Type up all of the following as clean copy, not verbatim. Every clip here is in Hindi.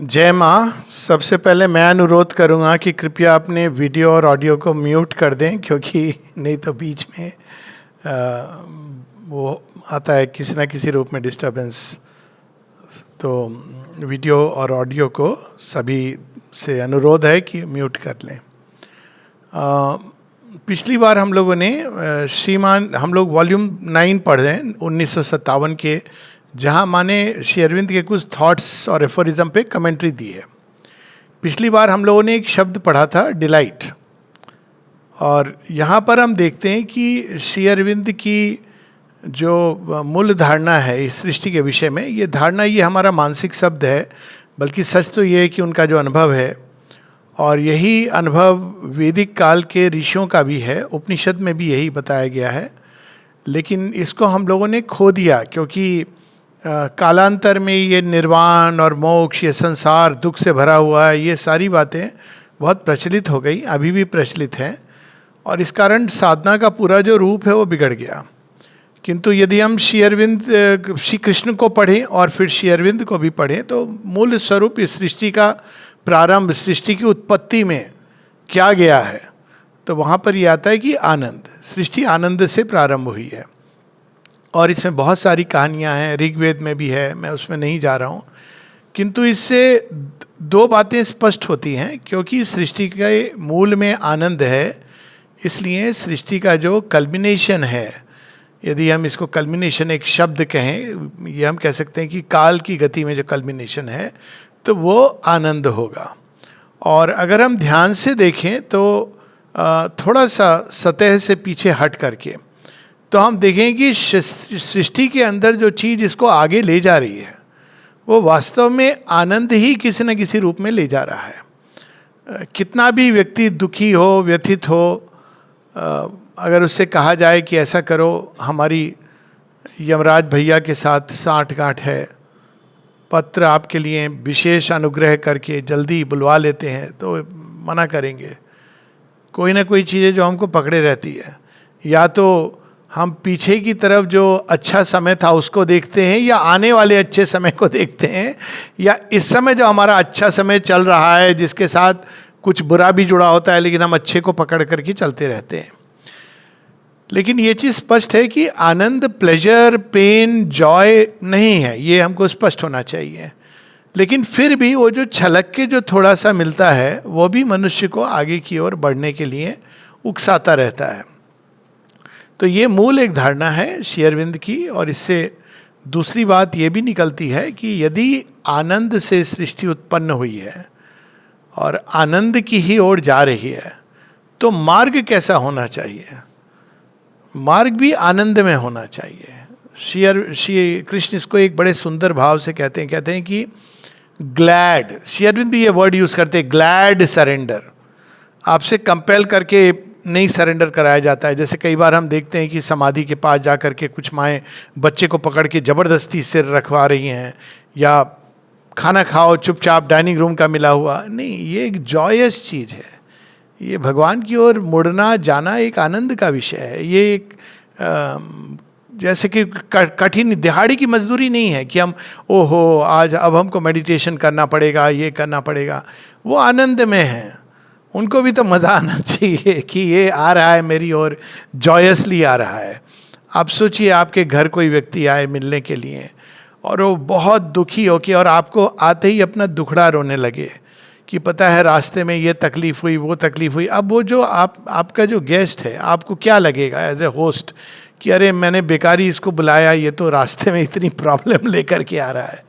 जय माँ। सबसे पहले मैं अनुरोध करूँगा कि कृपया अपने वीडियो और ऑडियो को म्यूट कर दें, क्योंकि नहीं तो बीच में वो आता है किसी ना किसी रूप में डिस्टरबेंस। तो वीडियो और ऑडियो को सभी से अनुरोध है कि म्यूट कर लें। पिछली बार हम लोगों ने हम लोग वॉल्यूम 9 पढ़े 1957 के, जहाँ माने श्री अरविंद के कुछ थॉट्स और एफोरिज्म पे कमेंट्री दी है। पिछली बार हम लोगों ने एक शब्द पढ़ा था, डिलाइट। और यहाँ पर हम देखते हैं कि श्री अरविंद की जो मूल धारणा है इस सृष्टि के विषय में, ये धारणा ये हमारा मानसिक शब्द है, बल्कि सच तो ये है कि उनका जो अनुभव है, और यही अनुभव वैदिक काल के ऋषियों का भी है, उपनिषद में भी यही बताया गया है। लेकिन इसको हम लोगों ने खो दिया, क्योंकि कालांतर में ये निर्वाण और मोक्ष, ये संसार दुख से भरा हुआ है, ये सारी बातें बहुत प्रचलित हो गई, अभी भी प्रचलित हैं, और इस कारण साधना का पूरा जो रूप है वो बिगड़ गया। किंतु यदि हम श्री अरविंद, श्री कृष्ण को पढ़ें और फिर श्री अरविंद को भी पढ़ें, तो मूल स्वरूप इस सृष्टि का प्रारंभ, सृष्टि की उत्पत्ति में क्या गया है, तो वहाँ पर ये आता है कि आनंद, सृष्टि आनंद से प्रारंभ हुई है। और इसमें बहुत सारी कहानियाँ हैं, ऋग्वेद में भी है, मैं उसमें नहीं जा रहा हूँ। किंतु इससे दो बातें स्पष्ट होती हैं, क्योंकि सृष्टि के मूल में आनंद है, इसलिए सृष्टि का जो कल्मिनेशन है, यदि हम इसको कल्मिनेशन एक शब्द कहें, ये हम कह सकते हैं कि काल की गति में जो कल्मिनेशन है, तो वो आनंद होगा। और अगर हम ध्यान से देखें तो थोड़ा सा सतह से पीछे हट करके, तो हम देखें कि सृष्टि के अंदर जो चीज़ इसको आगे ले जा रही है, वो वास्तव में आनंद ही किसी न किसी रूप में ले जा रहा है। कितना भी व्यक्ति दुखी हो, व्यथित हो, अगर उससे कहा जाए कि ऐसा करो, हमारी यमराज भैया के साथ साठ-गांठ है, पत्र आपके लिए विशेष अनुग्रह करके जल्दी बुलवा लेते हैं, तो मना करेंगे। कोई ना कोई चीज़ें जो हमको पकड़े रहती है, या तो हम पीछे की तरफ जो अच्छा समय था उसको देखते हैं, या आने वाले अच्छे समय को देखते हैं, या इस समय जो हमारा अच्छा समय चल रहा है जिसके साथ कुछ बुरा भी जुड़ा होता है, लेकिन हम अच्छे को पकड़ करके चलते रहते हैं। लेकिन ये चीज़ स्पष्ट है कि आनंद, प्लेजर, पेन, जॉय नहीं है, ये हमको स्पष्ट होना चाहिए। लेकिन फिर भी वो जो छलक के जो थोड़ा सा मिलता है, वो भी मनुष्य को आगे की ओर बढ़ने के लिए उकसाता रहता है। तो ये मूल एक धारणा है श्री अरविंद की। और इससे दूसरी बात ये भी निकलती है कि यदि आनंद से सृष्टि उत्पन्न हुई है और आनंद की ही ओर जा रही है, तो मार्ग कैसा होना चाहिए? मार्ग भी आनंद में होना चाहिए। श्री कृष्ण इसको एक बड़े सुंदर भाव से कहते हैं कि ग्लैड, श्री अरविंद भी ये वर्ड यूज करते हैं, ग्लैड सरेंडर। आपसे कंपेल करके नहीं सरेंडर कराया जाता है। जैसे कई बार हम देखते हैं कि समाधि के पास जा कर के कुछ माएँ बच्चे को पकड़ के ज़बरदस्ती सिर रखवा रही हैं, या खाना खाओ चुपचाप डाइनिंग रूम का मिला हुआ। नहीं, ये एक जॉयस चीज़ है, ये भगवान की ओर मुड़ना जाना एक आनंद का विषय है। ये एक जैसे कि कठिन दिहाड़ी की मजदूरी नहीं है कि हम ओहो आज अब हमको मेडिटेशन करना पड़ेगा, ये करना पड़ेगा। वो आनंद में है, उनको भी तो मज़ा आना चाहिए कि ये आ रहा है मेरी ओर, जॉयसली आ रहा है। आप सोचिए, आपके घर कोई व्यक्ति आए मिलने के लिए और वो बहुत दुखी हो के, और आपको आते ही अपना दुखड़ा रोने लगे कि पता है रास्ते में ये तकलीफ हुई, वो तकलीफ हुई। अब वो जो आपका जो गेस्ट है, आपको क्या लगेगा एज ए होस्ट कि अरे मैंने बेकारी इसको बुलाया, ये तो रास्ते में इतनी प्रॉब्लम लेकर के आ रहा है।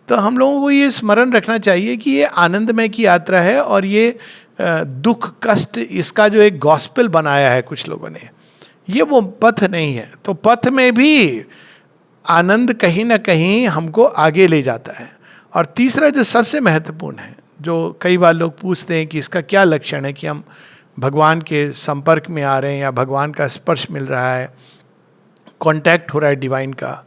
तो हम लोगों को ये स्मरण रखना चाहिए कि ये आनंदमय की यात्रा है, और ये दुख कष्ट इसका जो एक गॉस्पेल बनाया है कुछ लोगों ने, ये वो पथ नहीं है। तो पथ में भी आनंद कहीं ना कहीं हमको आगे ले जाता है। और तीसरा जो सबसे महत्वपूर्ण है, जो कई बार लोग पूछते हैं कि इसका क्या लक्षण है कि हम भगवान के संपर्क में आ रहे हैं, या भगवान का स्पर्श मिल रहा है, कांटेक्ट हो रहा है डिवाइन का।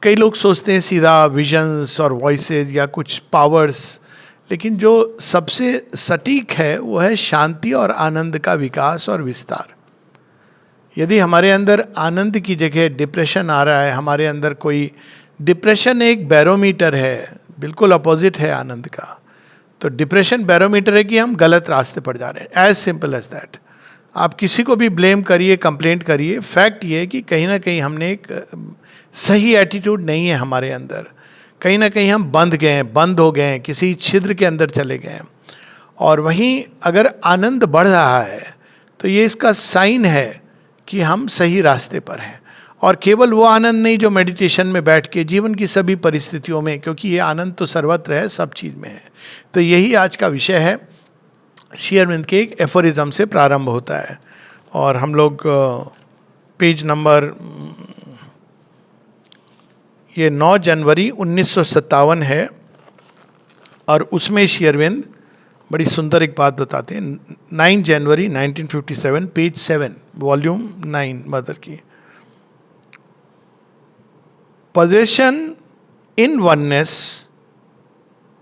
कई लोग सोचते हैं सीधा विजन्स और वॉइसेस या कुछ पावर्स, लेकिन जो सबसे सटीक है वो है शांति और आनंद का विकास और विस्तार। यदि हमारे अंदर आनंद की जगह डिप्रेशन आ रहा है, हमारे अंदर कोई डिप्रेशन एक बैरोमीटर है, बिल्कुल अपोजिट है आनंद का। तो डिप्रेशन बैरोमीटर है कि हम गलत रास्ते पर जा रहे हैं, एज सिंपल एज दैट। आप किसी को भी ब्लेम करिए, कंप्लेंट करिए, फैक्ट ये है कि कहीं ना कहीं हमने एक सही एटीट्यूड नहीं है हमारे अंदर, कहीं ना कहीं हम बंद गए हैं, बंद हो गए हैं, किसी छिद्र के अंदर चले गए हैं। और वहीं अगर आनंद बढ़ रहा है तो ये इसका साइन है कि हम सही रास्ते पर हैं। और केवल वो आनंद नहीं जो मेडिटेशन में बैठ के जीवन की सभी परिस्थितियों में, क्योंकि ये आनंद तो सर्वत्र है, सब चीज़ में है। तो यही आज का विषय है। श्री अरविंद के एक एफोरिज्म से प्रारंभ होता है और हम लोग पेज नंबर ये 9 जनवरी 1957 है और उसमें श्री अरविंद बड़ी सुंदर एक बात बताते हैं। 9 जनवरी 1957, पेज 7, वॉल्यूम 9 मदर की। Possession in oneness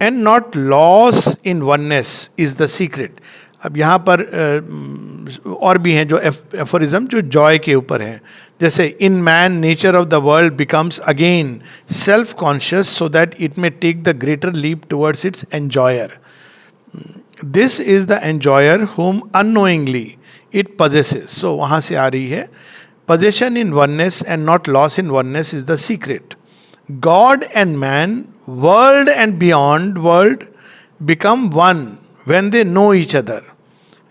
and not loss in oneness is the secret. अब यहाँ पर और भी हैं जो एफोरिज्म जो जॉय के ऊपर हैं, जैसे in man nature of the world becomes again self conscious so that it may take the greater leap towards its enjoyer. This is the enjoyer whom unknowingly it possesses। So वहाँ से आ रही है possession in oneness and not loss in oneness is the secret। God and man, world and beyond world become one when they know each other।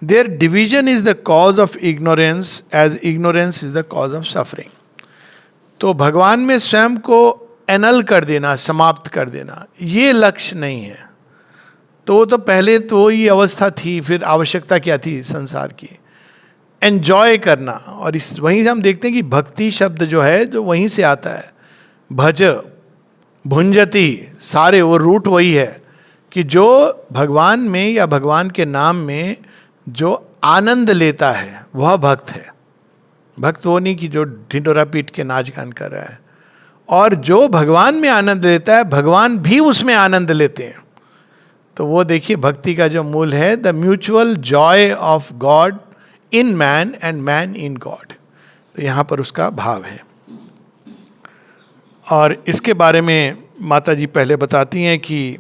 Their division is the cause of ignorance as ignorance is the cause of suffering। तो भगवान में स्वयं को एनल कर देना, समाप्त कर देना, ये लक्ष्य नहीं है। तो पहले तो ये अवस्था थी, फिर आवश्यकता क्या थी संसार की, एंजॉय करना। और इस वहीं से हम देखते हैं कि भक्ति शब्द जो है जो वहीं से आता है, भज भुंजती, सारे वो रूट वही है कि जो भगवान में या भगवान के नाम में जो आनंद लेता है वह भक्त है। भक्त वो नहीं कि जो ढिंडोरा पीट के नाच गान कर रहा है। और जो भगवान में आनंद लेता है भगवान भी उसमें आनंद लेते हैं। तो वो देखिए भक्ति का जो मूल है, the mutual Joy of God in man and man in God. तो यहाँ पर उसका भाव है। और इसके बारे में माता जी पहले बताती हैं कि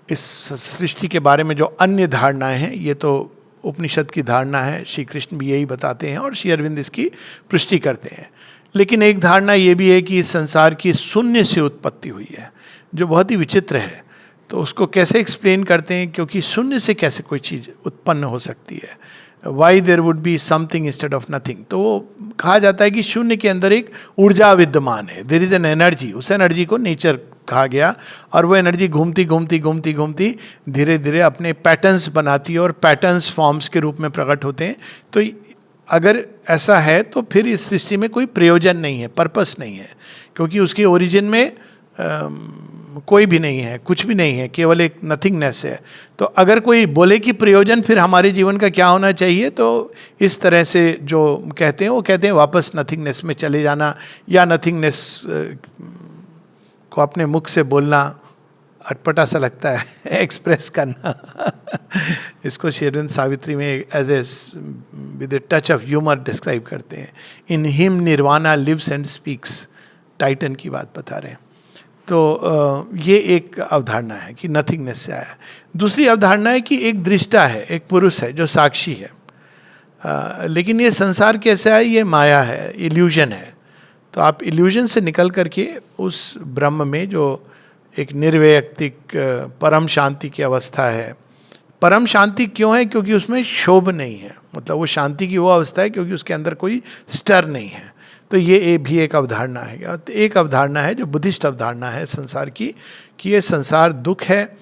इस सृष्टि के बारे में जो अन्य धारणाएं हैं, ये तो उपनिषद की धारणा है, श्री कृष्ण भी यही बताते हैं और श्री अरविंद इसकी पुष्टि करते हैं। लेकिन एक धारणा ये भी है कि इस संसार की शून्य से उत्पत्ति हुई है, जो बहुत ही विचित्र है। तो उसको कैसे एक्सप्लेन करते हैं, क्योंकि शून्य से कैसे कोई चीज़ उत्पन्न हो सकती है, why there would be something instead of nothing. तो कहा जाता है कि शून्य के अंदर एक ऊर्जा विद्यमान है, देयर इज एन एनर्जी। उस एनर्जी को नेचर कहा गया और वो एनर्जी घूमती घूमती घूमती घूमती धीरे धीरे अपने पैटर्न्स बनाती है और पैटर्न्स फॉर्म्स के रूप में प्रकट होते हैं। तो अगर ऐसा है तो फिर इस सृष्टि में कोई प्रयोजन नहीं है, पर्पस नहीं है, क्योंकि उसके ओरिजिन में कोई भी नहीं है, कुछ भी नहीं है, केवल एक नथिंगनेस है। तो अगर कोई बोले कि प्रयोजन फिर हमारे जीवन का क्या होना चाहिए, तो इस तरह से जो कहते हैं वो कहते हैं वापस नथिंगनेस में चले जाना, या नथिंगनेस को अपने मुख से बोलना, अटपटा सा लगता है एक्सप्रेस करना। इसको श्री अरविंद सावित्री में as a with a touch of humour describe करते हैं। In him nirvana lives and speaks, Titan की बात बता रहे हैं। तो ये एक अवधारणा है कि नथिंगनेस से आया। दूसरी अवधारणा है कि एक दृष्टा है, एक पुरुष है जो साक्षी है। लेकिन ये संसार कैसा है, ये माया है, इल्यूजन है। तो आप इल्यूजन से निकल करके उस ब्रह्म में जो एक निर्वैयक्तिक परम शांति की अवस्था है। परम शांति क्यों है? क्योंकि उसमें क्षोभ नहीं है, मतलब वो शांति की वो अवस्था है क्योंकि उसके अंदर कोई स्टर नहीं है। तो ये भी एक अवधारणा है। तो एक अवधारणा है जो बुद्धिस्ट अवधारणा है संसार की, कि ये संसार दुख है,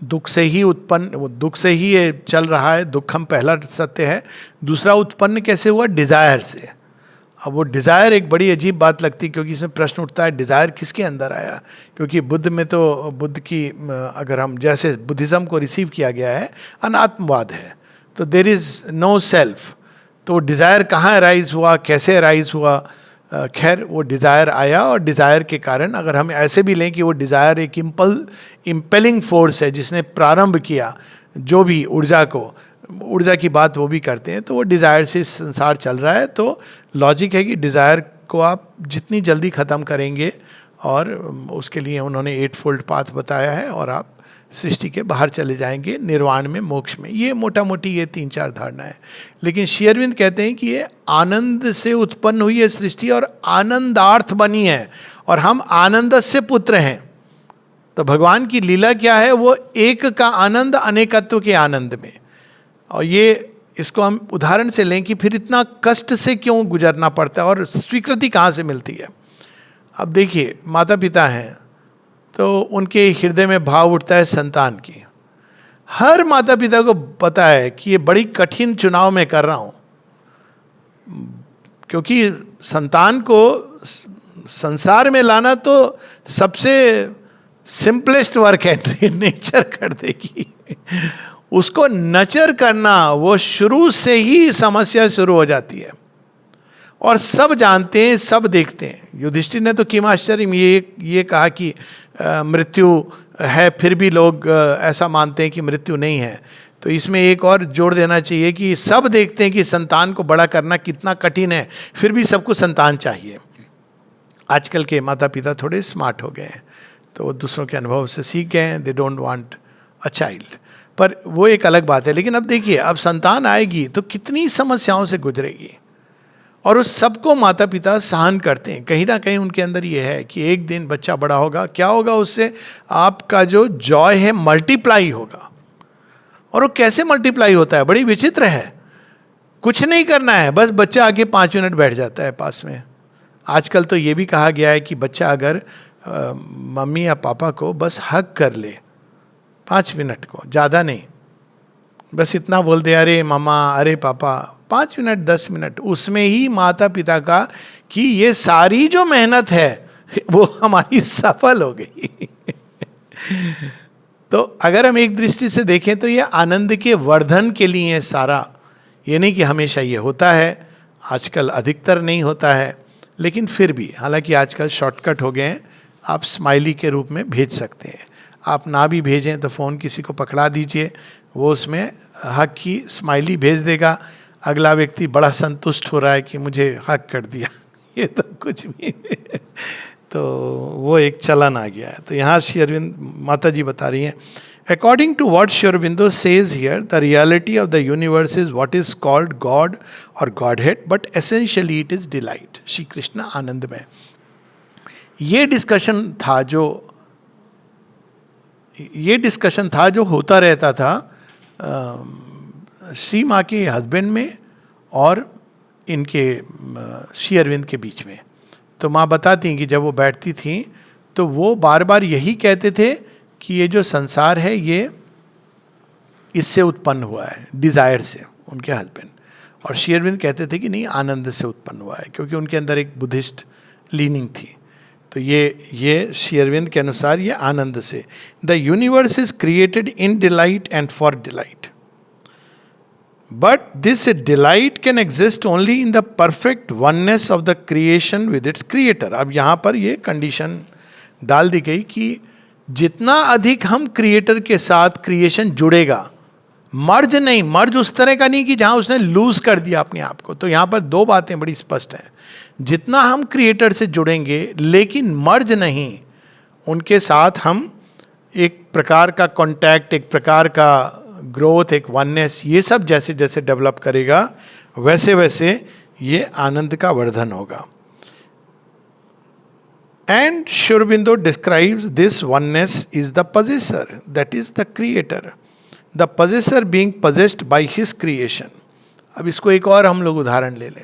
दुख से ही उत्पन्न, दुख से ही ये चल रहा है। दुख हम पहला सत्य है। दूसरा उत्पन्न कैसे हुआ? डिज़ायर से। अब वो डिज़ायर एक बड़ी अजीब बात लगती है, क्योंकि इसमें प्रश्न उठता है डिज़ायर किसके अंदर आया? क्योंकि बुद्ध में तो बुद्ध की, अगर हम जैसे बुद्धिज़्म को रिसीव किया गया है, अनात्मवाद है, तो देयर इज़ नो सेल्फ। तो डिज़ायर कहाँ अराइज हुआ, कैसे अराइज हुआ? खैर वो डिज़ायर आया, और डिज़ायर के कारण अगर हम ऐसे भी लें कि वो डिज़ायर एक इम्पेलिंग फोर्स है जिसने प्रारंभ किया जो भी ऊर्जा को, ऊर्जा की बात वो भी करते हैं, तो वो डिज़ायर से संसार चल रहा है। तो लॉजिक है कि डिज़ायर को आप जितनी जल्दी ख़त्म करेंगे, और उसके लिए उन्होंने 8 फोल्ड पाथ बताया है, और आप सृष्टि के बाहर चले जाएंगे निर्वाण में, मोक्ष में। ये मोटा मोटी ये 3-4 धारणा है। लेकिन श्री अरविंद कहते हैं कि ये आनंद से उत्पन्न हुई है सृष्टि और आनंदार्थ बनी है, और हम आनंदस्य पुत्र हैं। तो भगवान की लीला क्या है? वो एक का आनंद अनेकत्व के आनंद में। और ये इसको हम उदाहरण से लें कि फिर इतना कष्ट से क्यों गुजरना पड़ता है और स्वीकृति कहाँ से मिलती है। अब देखिए, माता पिता हैं तो उनके हृदय में भाव उठता है संतान की। हर माता पिता को पता है कि ये बड़ी कठिन चुनाव मैं कर रहा हूँ, क्योंकि संतान को संसार में लाना तो सबसे सिंपलेस्ट वर्क है, नेचर कर देगी। उसको नचर करना, वो शुरू से ही समस्या शुरू हो जाती है। और सब जानते हैं, सब देखते हैं। युधिष्ठिर ने तो किम आश्चर्य में ये कहा कि मृत्यु है, फिर भी लोग ऐसा मानते हैं कि मृत्यु नहीं है। तो इसमें एक और जोड़ देना चाहिए कि सब देखते हैं कि संतान को बड़ा करना कितना कठिन है, फिर भी सबको संतान चाहिए। आजकल के माता पिता थोड़े स्मार्ट हो गए हैं, तो वो दूसरों के अनुभव से सीख गए हैं, they don't want a child. पर वो एक अलग बात है। लेकिन अब देखिए, अब संतान आएगी तो कितनी समस्याओं से गुजरेगी, और उस सबको माता पिता सहन करते हैं। कहीं ना कहीं उनके अंदर ये है कि एक दिन बच्चा बड़ा होगा, क्या होगा उससे? आपका जो जॉय है मल्टीप्लाई होगा। और वो कैसे मल्टीप्लाई होता है? बड़ी विचित्र है। कुछ नहीं करना है, बस बच्चा आके 5 मिनट बैठ जाता है पास में। आजकल तो ये भी कहा गया है कि बच्चा अगर मम्मी या पापा को बस हग कर ले 5 मिनट को, ज़्यादा नहीं, बस इतना बोल दे, अरे मामा, अरे पापा, 5 मिनट 10 मिनट, उसमें ही माता पिता का कि ये सारी जो मेहनत है वो हमारी सफल हो गई। तो अगर हम एक दृष्टि से देखें तो ये आनंद के वर्धन के लिए है सारा। ये नहीं कि हमेशा ये होता है, आजकल अधिकतर नहीं होता है, लेकिन फिर भी, हालांकि आजकल शॉर्टकट हो गए हैं, आप स्माइली के रूप में भेज सकते हैं। आप ना भी भेजें तो फ़ोन किसी को पकड़ा दीजिए, वो उसमें हक की स्माइली भेज देगा। अगला व्यक्ति बड़ा संतुष्ट हो रहा है कि मुझे हक कर दिया। ये तो कुछ भी तो वो एक चलन आ गया है। तो यहाँ श्री अरविंद माता जी बता रही हैं, according to what Shri Aurobindo says here, the reality of the universe is what is called God और godhead, but essentially it is delight. Shri Krishna आनंद में। ये डिस्कशन था जो होता रहता था श्री माँ के हस्बैंड में और इनके श्री अरविंद के बीच में। तो माँ बताती हैं कि जब वो बैठती थी तो वो बार बार यही कहते थे कि ये जो संसार है ये इससे उत्पन्न हुआ है, डिज़ायर से, उनके हस्बैंड। और श्री अरविंद कहते थे कि नहीं, आनंद से उत्पन्न हुआ है, क्योंकि उनके अंदर एक बुद्धिस्ट लीनिंग थी। तो ये श्री अरविंद के अनुसार ये आनंद से। The universe is created in delight and for delight, but this delight can exist only in the perfect oneness of the creation with its creator. अब यहाँ पर ये कंडीशन डाल दी गई कि जितना अधिक हम क्रिएटर के साथ क्रिएशन जुड़ेगा, मर्ज नहीं, मर्ज उस तरह का नहीं कि जहाँ उसने लूज कर दिया अपने आप को। तो यहाँ पर 2 बातें बड़ी स्पष्ट हैं। जितना हम क्रिएटर से जुड़ेंगे लेकिन मर्ज नहीं, उनके साथ हम एक प्रकार का कॉन्टैक्ट, एक प्रकार का ग्रोथ, एक वननेस, ये सब जैसे जैसे डेवलप करेगा वैसे वैसे ये आनंद का वर्धन होगा। And Shri Aurobindo describes this oneness is the possessor, that is the creator, the possessor being possessed by his creation। अब इसको एक और हम लोग उदाहरण ले लें।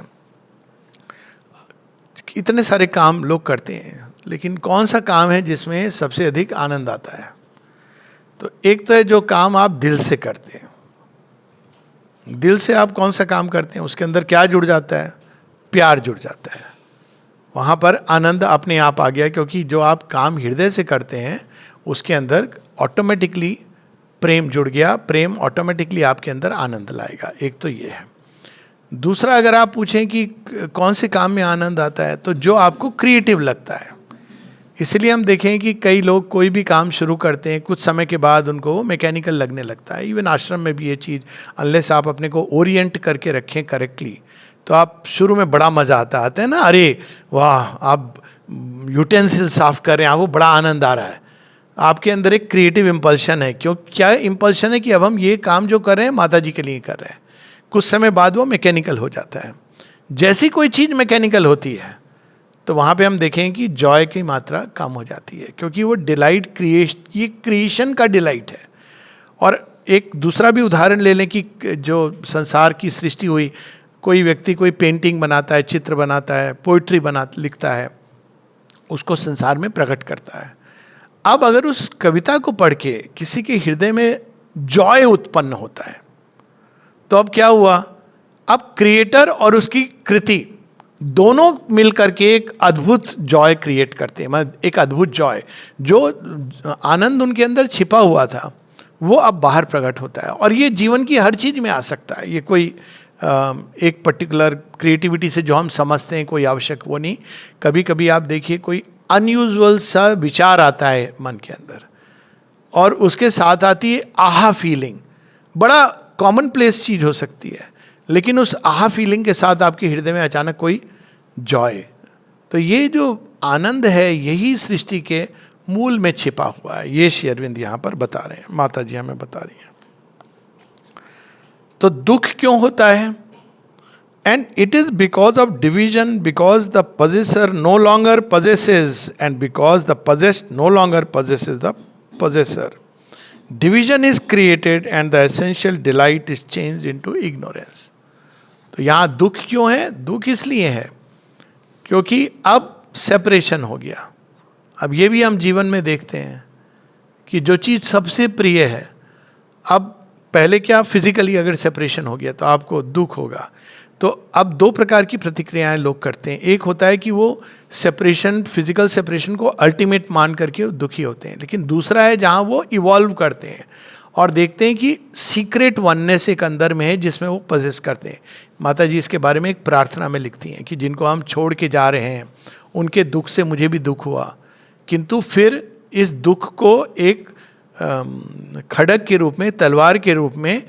इतने सारे काम लोग करते हैं, लेकिन कौन सा काम है जिसमें सबसे अधिक आनंद आता है? तो एक तो है जो काम आप दिल से करते हैं। दिल से आप कौन सा काम करते हैं, उसके अंदर क्या जुड़ जाता है? प्यार जुड़ जाता है। वहाँ पर आनंद अपने आप आ गया, क्योंकि जो आप काम हृदय से करते हैं उसके अंदर ऑटोमेटिकली प्रेम जुड़ गया। प्रेम ऑटोमेटिकली आपके अंदर आनंद लाएगा। एक तो ये है। दूसरा, अगर आप पूछें कि कौन से काम में आनंद आता है, तो जो आपको क्रिएटिव लगता है। इसलिए हम देखें कि कई लोग कोई भी काम शुरू करते हैं, कुछ समय के बाद उनको मैकेनिकल लगने लगता है। इवन आश्रम में भी ये चीज़, अनलेस आप अपने को ओरिएंट करके रखें करेक्टली, तो आप शुरू में बड़ा मज़ा आता है ना, अरे वाह, आप यूटेंसिल साफ कर रहे हैं, आपको बड़ा आनंद आ रहा है। आपके अंदर एक क्रिएटिव इम्पल्शन है। क्यों, क्या इम्पल्शन है कि अब हम ये काम जो कर रहे हैं माता जी के लिए कर रहे हैं। कुछ समय बाद वो मैकेनिकल हो जाता है। जैसी कोई चीज़ मैकेनिकल होती है तो वहाँ पे हम देखें कि जॉय की मात्रा कम हो जाती है, क्योंकि वो डिलाइट ये क्रिएशन का डिलाइट है। और एक दूसरा भी उदाहरण ले लें कि जो संसार की सृष्टि हुई, कोई व्यक्ति कोई पेंटिंग बनाता है, चित्र बनाता है, पोइट्री लिखता है, उसको संसार में प्रकट करता है। अब अगर उस कविता को पढ़ के किसी के हृदय में जॉय उत्पन्न होता है तो अब क्या हुआ, अब क्रिएटर और उसकी कृति दोनों मिलकर के एक अद्भुत जॉय क्रिएट करते हैं। मतलब एक अद्भुत जॉय, जो आनंद उनके अंदर छिपा हुआ था वो अब बाहर प्रकट होता है। और ये जीवन की हर चीज़ में आ सकता है। ये कोई एक पर्टिकुलर क्रिएटिविटी से जो हम समझते हैं कोई आवश्यक वो नहीं। कभी कभी आप देखिए कोई अनयूजुअल सा विचार आता है मन के अंदर और उसके साथ आती है आहा फीलिंग। बड़ा कॉमन प्लेस चीज़ हो सकती है, लेकिन उस आहा फीलिंग के साथ आपके हृदय में अचानक कोई जॉय। तो ये जो आनंद है यही सृष्टि के मूल में छिपा हुआ है। ये श्री अरविंद यहाँ पर बता रहे हैं, माता जी हमें बता रही हैं। तो दुख क्यों होता है? And it is because of division, because the possessor no longer possesses and because the possessed no longer possesses the possessor. Division is created and the essential delight is changed into ignorance. तो यहाँ दुख क्यों है? दुख इसलिए है क्योंकि अब सेपरेशन हो गया। अब ये भी हम जीवन में देखते हैं कि जो चीज़ सबसे प्रिय है, अब पहले क्या फिजिकली अगर सेपरेशन हो गया तो आपको दुख होगा। तो अब दो प्रकार की प्रतिक्रियाएं लोग करते हैं। एक होता है कि वो सेपरेशन, फिजिकल सेपरेशन को अल्टीमेट मान करके दुखी होते हैं, लेकिन दूसरा है जहाँ वो इवॉल्व करते हैं और देखते हैं कि सीक्रेट वननेस एक अंदर में है जिसमें वो पजेस करते हैं। माता जी इसके बारे में एक प्रार्थना में लिखती हैं कि जिनको हम छोड़ के जा रहे हैं उनके दुख से मुझे भी दुख हुआ, किंतु फिर इस दुख को एक खड़ग के रूप में, तलवार के रूप में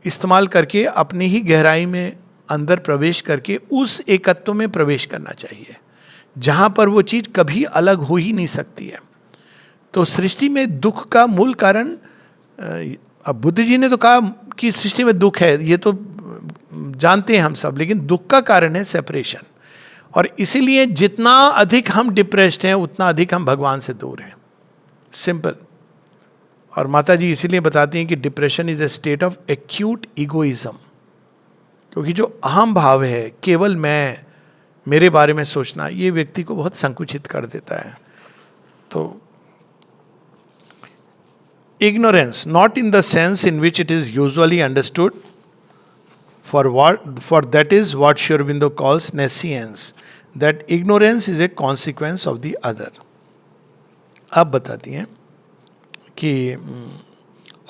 इस्तेमाल करके अपनी ही गहराई में अंदर प्रवेश करके उस एकत्व में प्रवेश करना चाहिए जहाँ पर वो चीज़ कभी अलग हो ही नहीं सकती है। तो सृष्टि में दुख का मूल कारण, अब बुद्ध जी ने तो कहा कि सृष्टि में दुख है, ये तो जानते हैं हम सब, लेकिन दुख का कारण है सेपरेशन। और इसीलिए जितना अधिक हम डिप्रेस्ड हैं उतना अधिक हम भगवान से दूर हैं, सिंपल। और माता जी इसीलिए बताती हैं कि depression is a state of acute egoism, क्योंकि जो अहम भाव है, केवल मैं, मेरे बारे में सोचना, ये व्यक्ति को बहुत संकुचित कर देता है। तो ignorance, not in the sense in which it is usually understood, for that is what Sri Aurobindo calls nescience, that ignorance is a consequence of the other. अब बताती हैं कि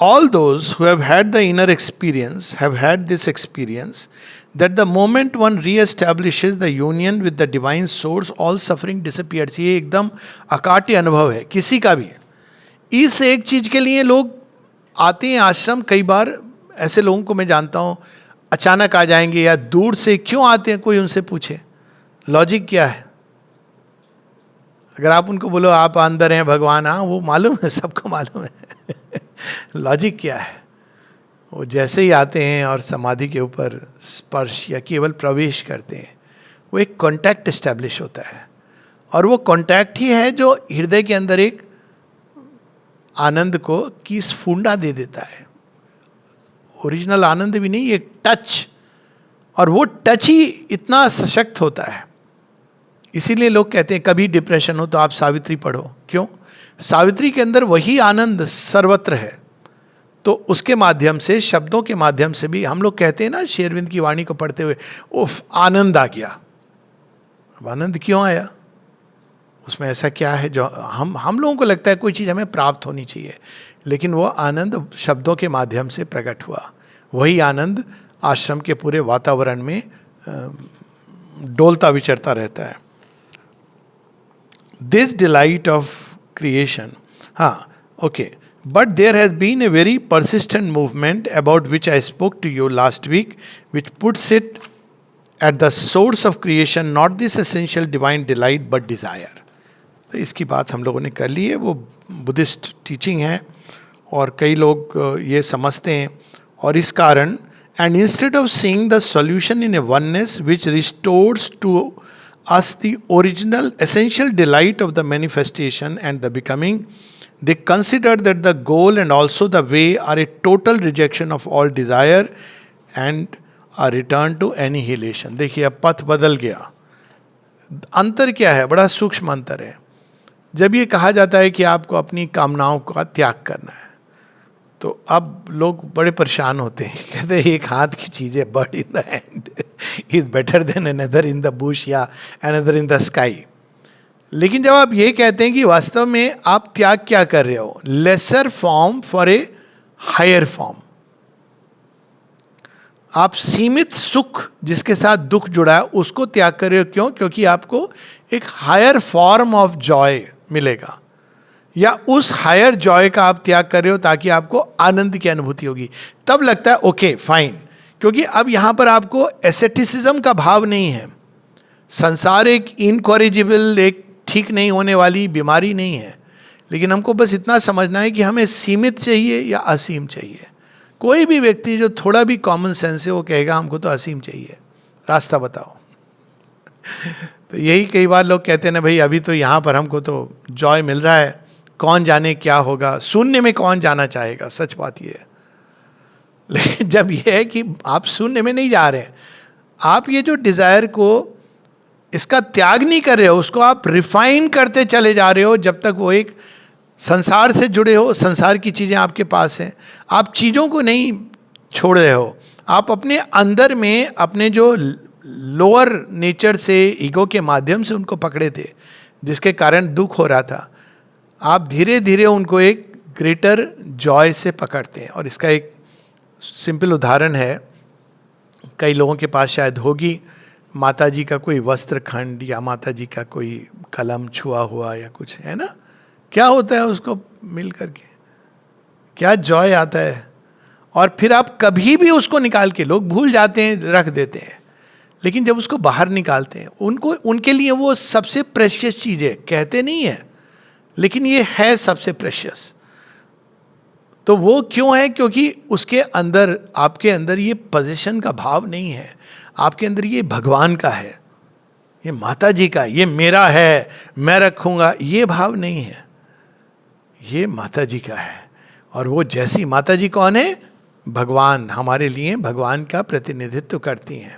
all those who have had the inner experience have had this experience that the moment one re-establishes the union with the divine source, all suffering disappears. ये एकदम अकाट्य अनुभव है किसी का भी। इस एक चीज के लिए लोग आते हैं आश्रम। कई बार ऐसे लोगों को मैं जानता हूँ अचानक आ जाएंगे या दूर से क्यों आते हैं, कोई उनसे पूछे लॉजिक क्या है। अगर आप उनको बोलो आप अंदर हैं भगवान, हाँ वो मालूम है, सबको मालूम है लॉजिक क्या है। वो जैसे ही आते हैं और समाधि के ऊपर स्पर्श या केवल प्रवेश करते हैं, वो एक कांटेक्ट एस्टेब्लिश होता है। और वो कांटेक्ट ही है जो हृदय के अंदर एक आनंद को की स्फूंदा दे देता है। ओरिजिनल आनंद भी नहीं, एक टच, और वो टच ही इतना सशक्त होता है। इसीलिए लोग कहते हैं कभी डिप्रेशन हो तो आप सावित्री पढ़ो। क्यों? सावित्री के अंदर वही आनंद सर्वत्र है। तो उसके माध्यम से, शब्दों के माध्यम से भी हम लोग कहते हैं ना, श्री अरविंद की वाणी को पढ़ते हुए उफ आनंद आ गया। अब आनंद क्यों आया? उसमें ऐसा क्या है जो हम लोगों को लगता है कोई चीज़ हमें प्राप्त होनी चाहिए, लेकिन वो आनंद शब्दों के माध्यम से प्रकट हुआ। वही आनंद आश्रम के पूरे वातावरण में डोलता विचरता रहता है। दिस डिलाइट ऑफ क्रिएशन, हाँ okay, but there has been a very persistent movement about which I spoke to you last week, which puts it at the source of creation, not this essential divine delight but desire. तो इसकी बात हम लोगों ने कर ली है। वो बुद्धिस्ट टीचिंग है और कई लोग ये समझते हैं, और इस कारण and instead of seeing the solution in a oneness which restores to us the original essential delight of the manifestation and the becoming, they consider that the goal and also the way are a total rejection of all desire and a return to annihilation. देखिए अब पथ बदल गया. अंतर क्या है? बड़ा सूक्ष्म अंतर है. जब ये कहा जाता है कि आपको अपनी कामनाओं का त्याग करना है, तो अब लोग बड़े परेशान होते हैं, कहते हैं एक हाथ की चीज़ है, bird in the hand is better than another in the Bush या अनदर इन द स्काई. लेकिन जब आप ये कहते हैं कि वास्तव में आप त्याग क्या कर रहे हो, lesser form for a higher form, आप सीमित सुख जिसके साथ दुख जुड़ा है उसको त्याग कर रहे हो. क्यों? क्योंकि आपको एक हायर फॉर्म ऑफ जॉय मिलेगा, या उस हायर जॉय का आप त्याग कर रहे हो ताकि आपको आनंद की अनुभूति होगी. तब लगता है ओके फाइन, क्योंकि अब यहां पर आपको एसेटिसिज्म का भाव नहीं है. संसार एक इनकॉरिजिबल, एक ठीक नहीं होने वाली बीमारी नहीं है, लेकिन हमको बस इतना समझना है कि हमें सीमित चाहिए या असीम चाहिए. कोई भी व्यक्ति जो थोड़ा भी कॉमन सेंस है वो कहेगा हमको तो असीम चाहिए, रास्ता बताओ. तो यही कई बार लोग कहते हैं ना, भाई अभी तो यहाँ पर हमको तो जॉय मिल रहा है, कौन जाने क्या होगा, शून्य में कौन जाना चाहेगा. सच बात ये है. लेकिन जब ये है कि आप शून्य में नहीं जा रहे हैं, आप ये जो डिजायर को इसका त्याग नहीं कर रहे हो, उसको आप रिफाइन करते चले जा रहे हो. जब तक वो एक संसार से जुड़े हो, संसार की चीज़ें आपके पास हैं, आप चीज़ों को नहीं छोड़ रहे हो, आप अपने अंदर में अपने जो लोअर नेचर से ईगो के माध्यम से उनको पकड़े थे, जिसके कारण दुख हो रहा था, आप धीरे धीरे उनको एक ग्रेटर जॉय से पकड़ते हैं. और इसका एक सिंपल उदाहरण है, कई लोगों के पास शायद होगी, माता जी का कोई वस्त्र खंड या माता जी का कोई कलम छुआ हुआ या कुछ, है ना. क्या होता है उसको मिल करके, क्या जॉय आता है. और फिर आप कभी भी उसको निकाल के, लोग भूल जाते हैं, रख देते हैं, लेकिन जब उसको बाहर निकालते हैं, उनको उनके लिए वो सबसे प्रेशियस चीज़ है. कहते नहीं है, लेकिन ये है सबसे प्रेशियस. तो वो क्यों है? क्योंकि उसके अंदर, आपके अंदर ये पोजीशन का भाव नहीं है, आपके अंदर ये भगवान का है, ये माता जी का, ये मेरा है, मैं रखूँगा, ये भाव नहीं है. ये माता जी का है. और वो जैसी माता जी कौन है? भगवान. हमारे लिए भगवान का प्रतिनिधित्व करती हैं.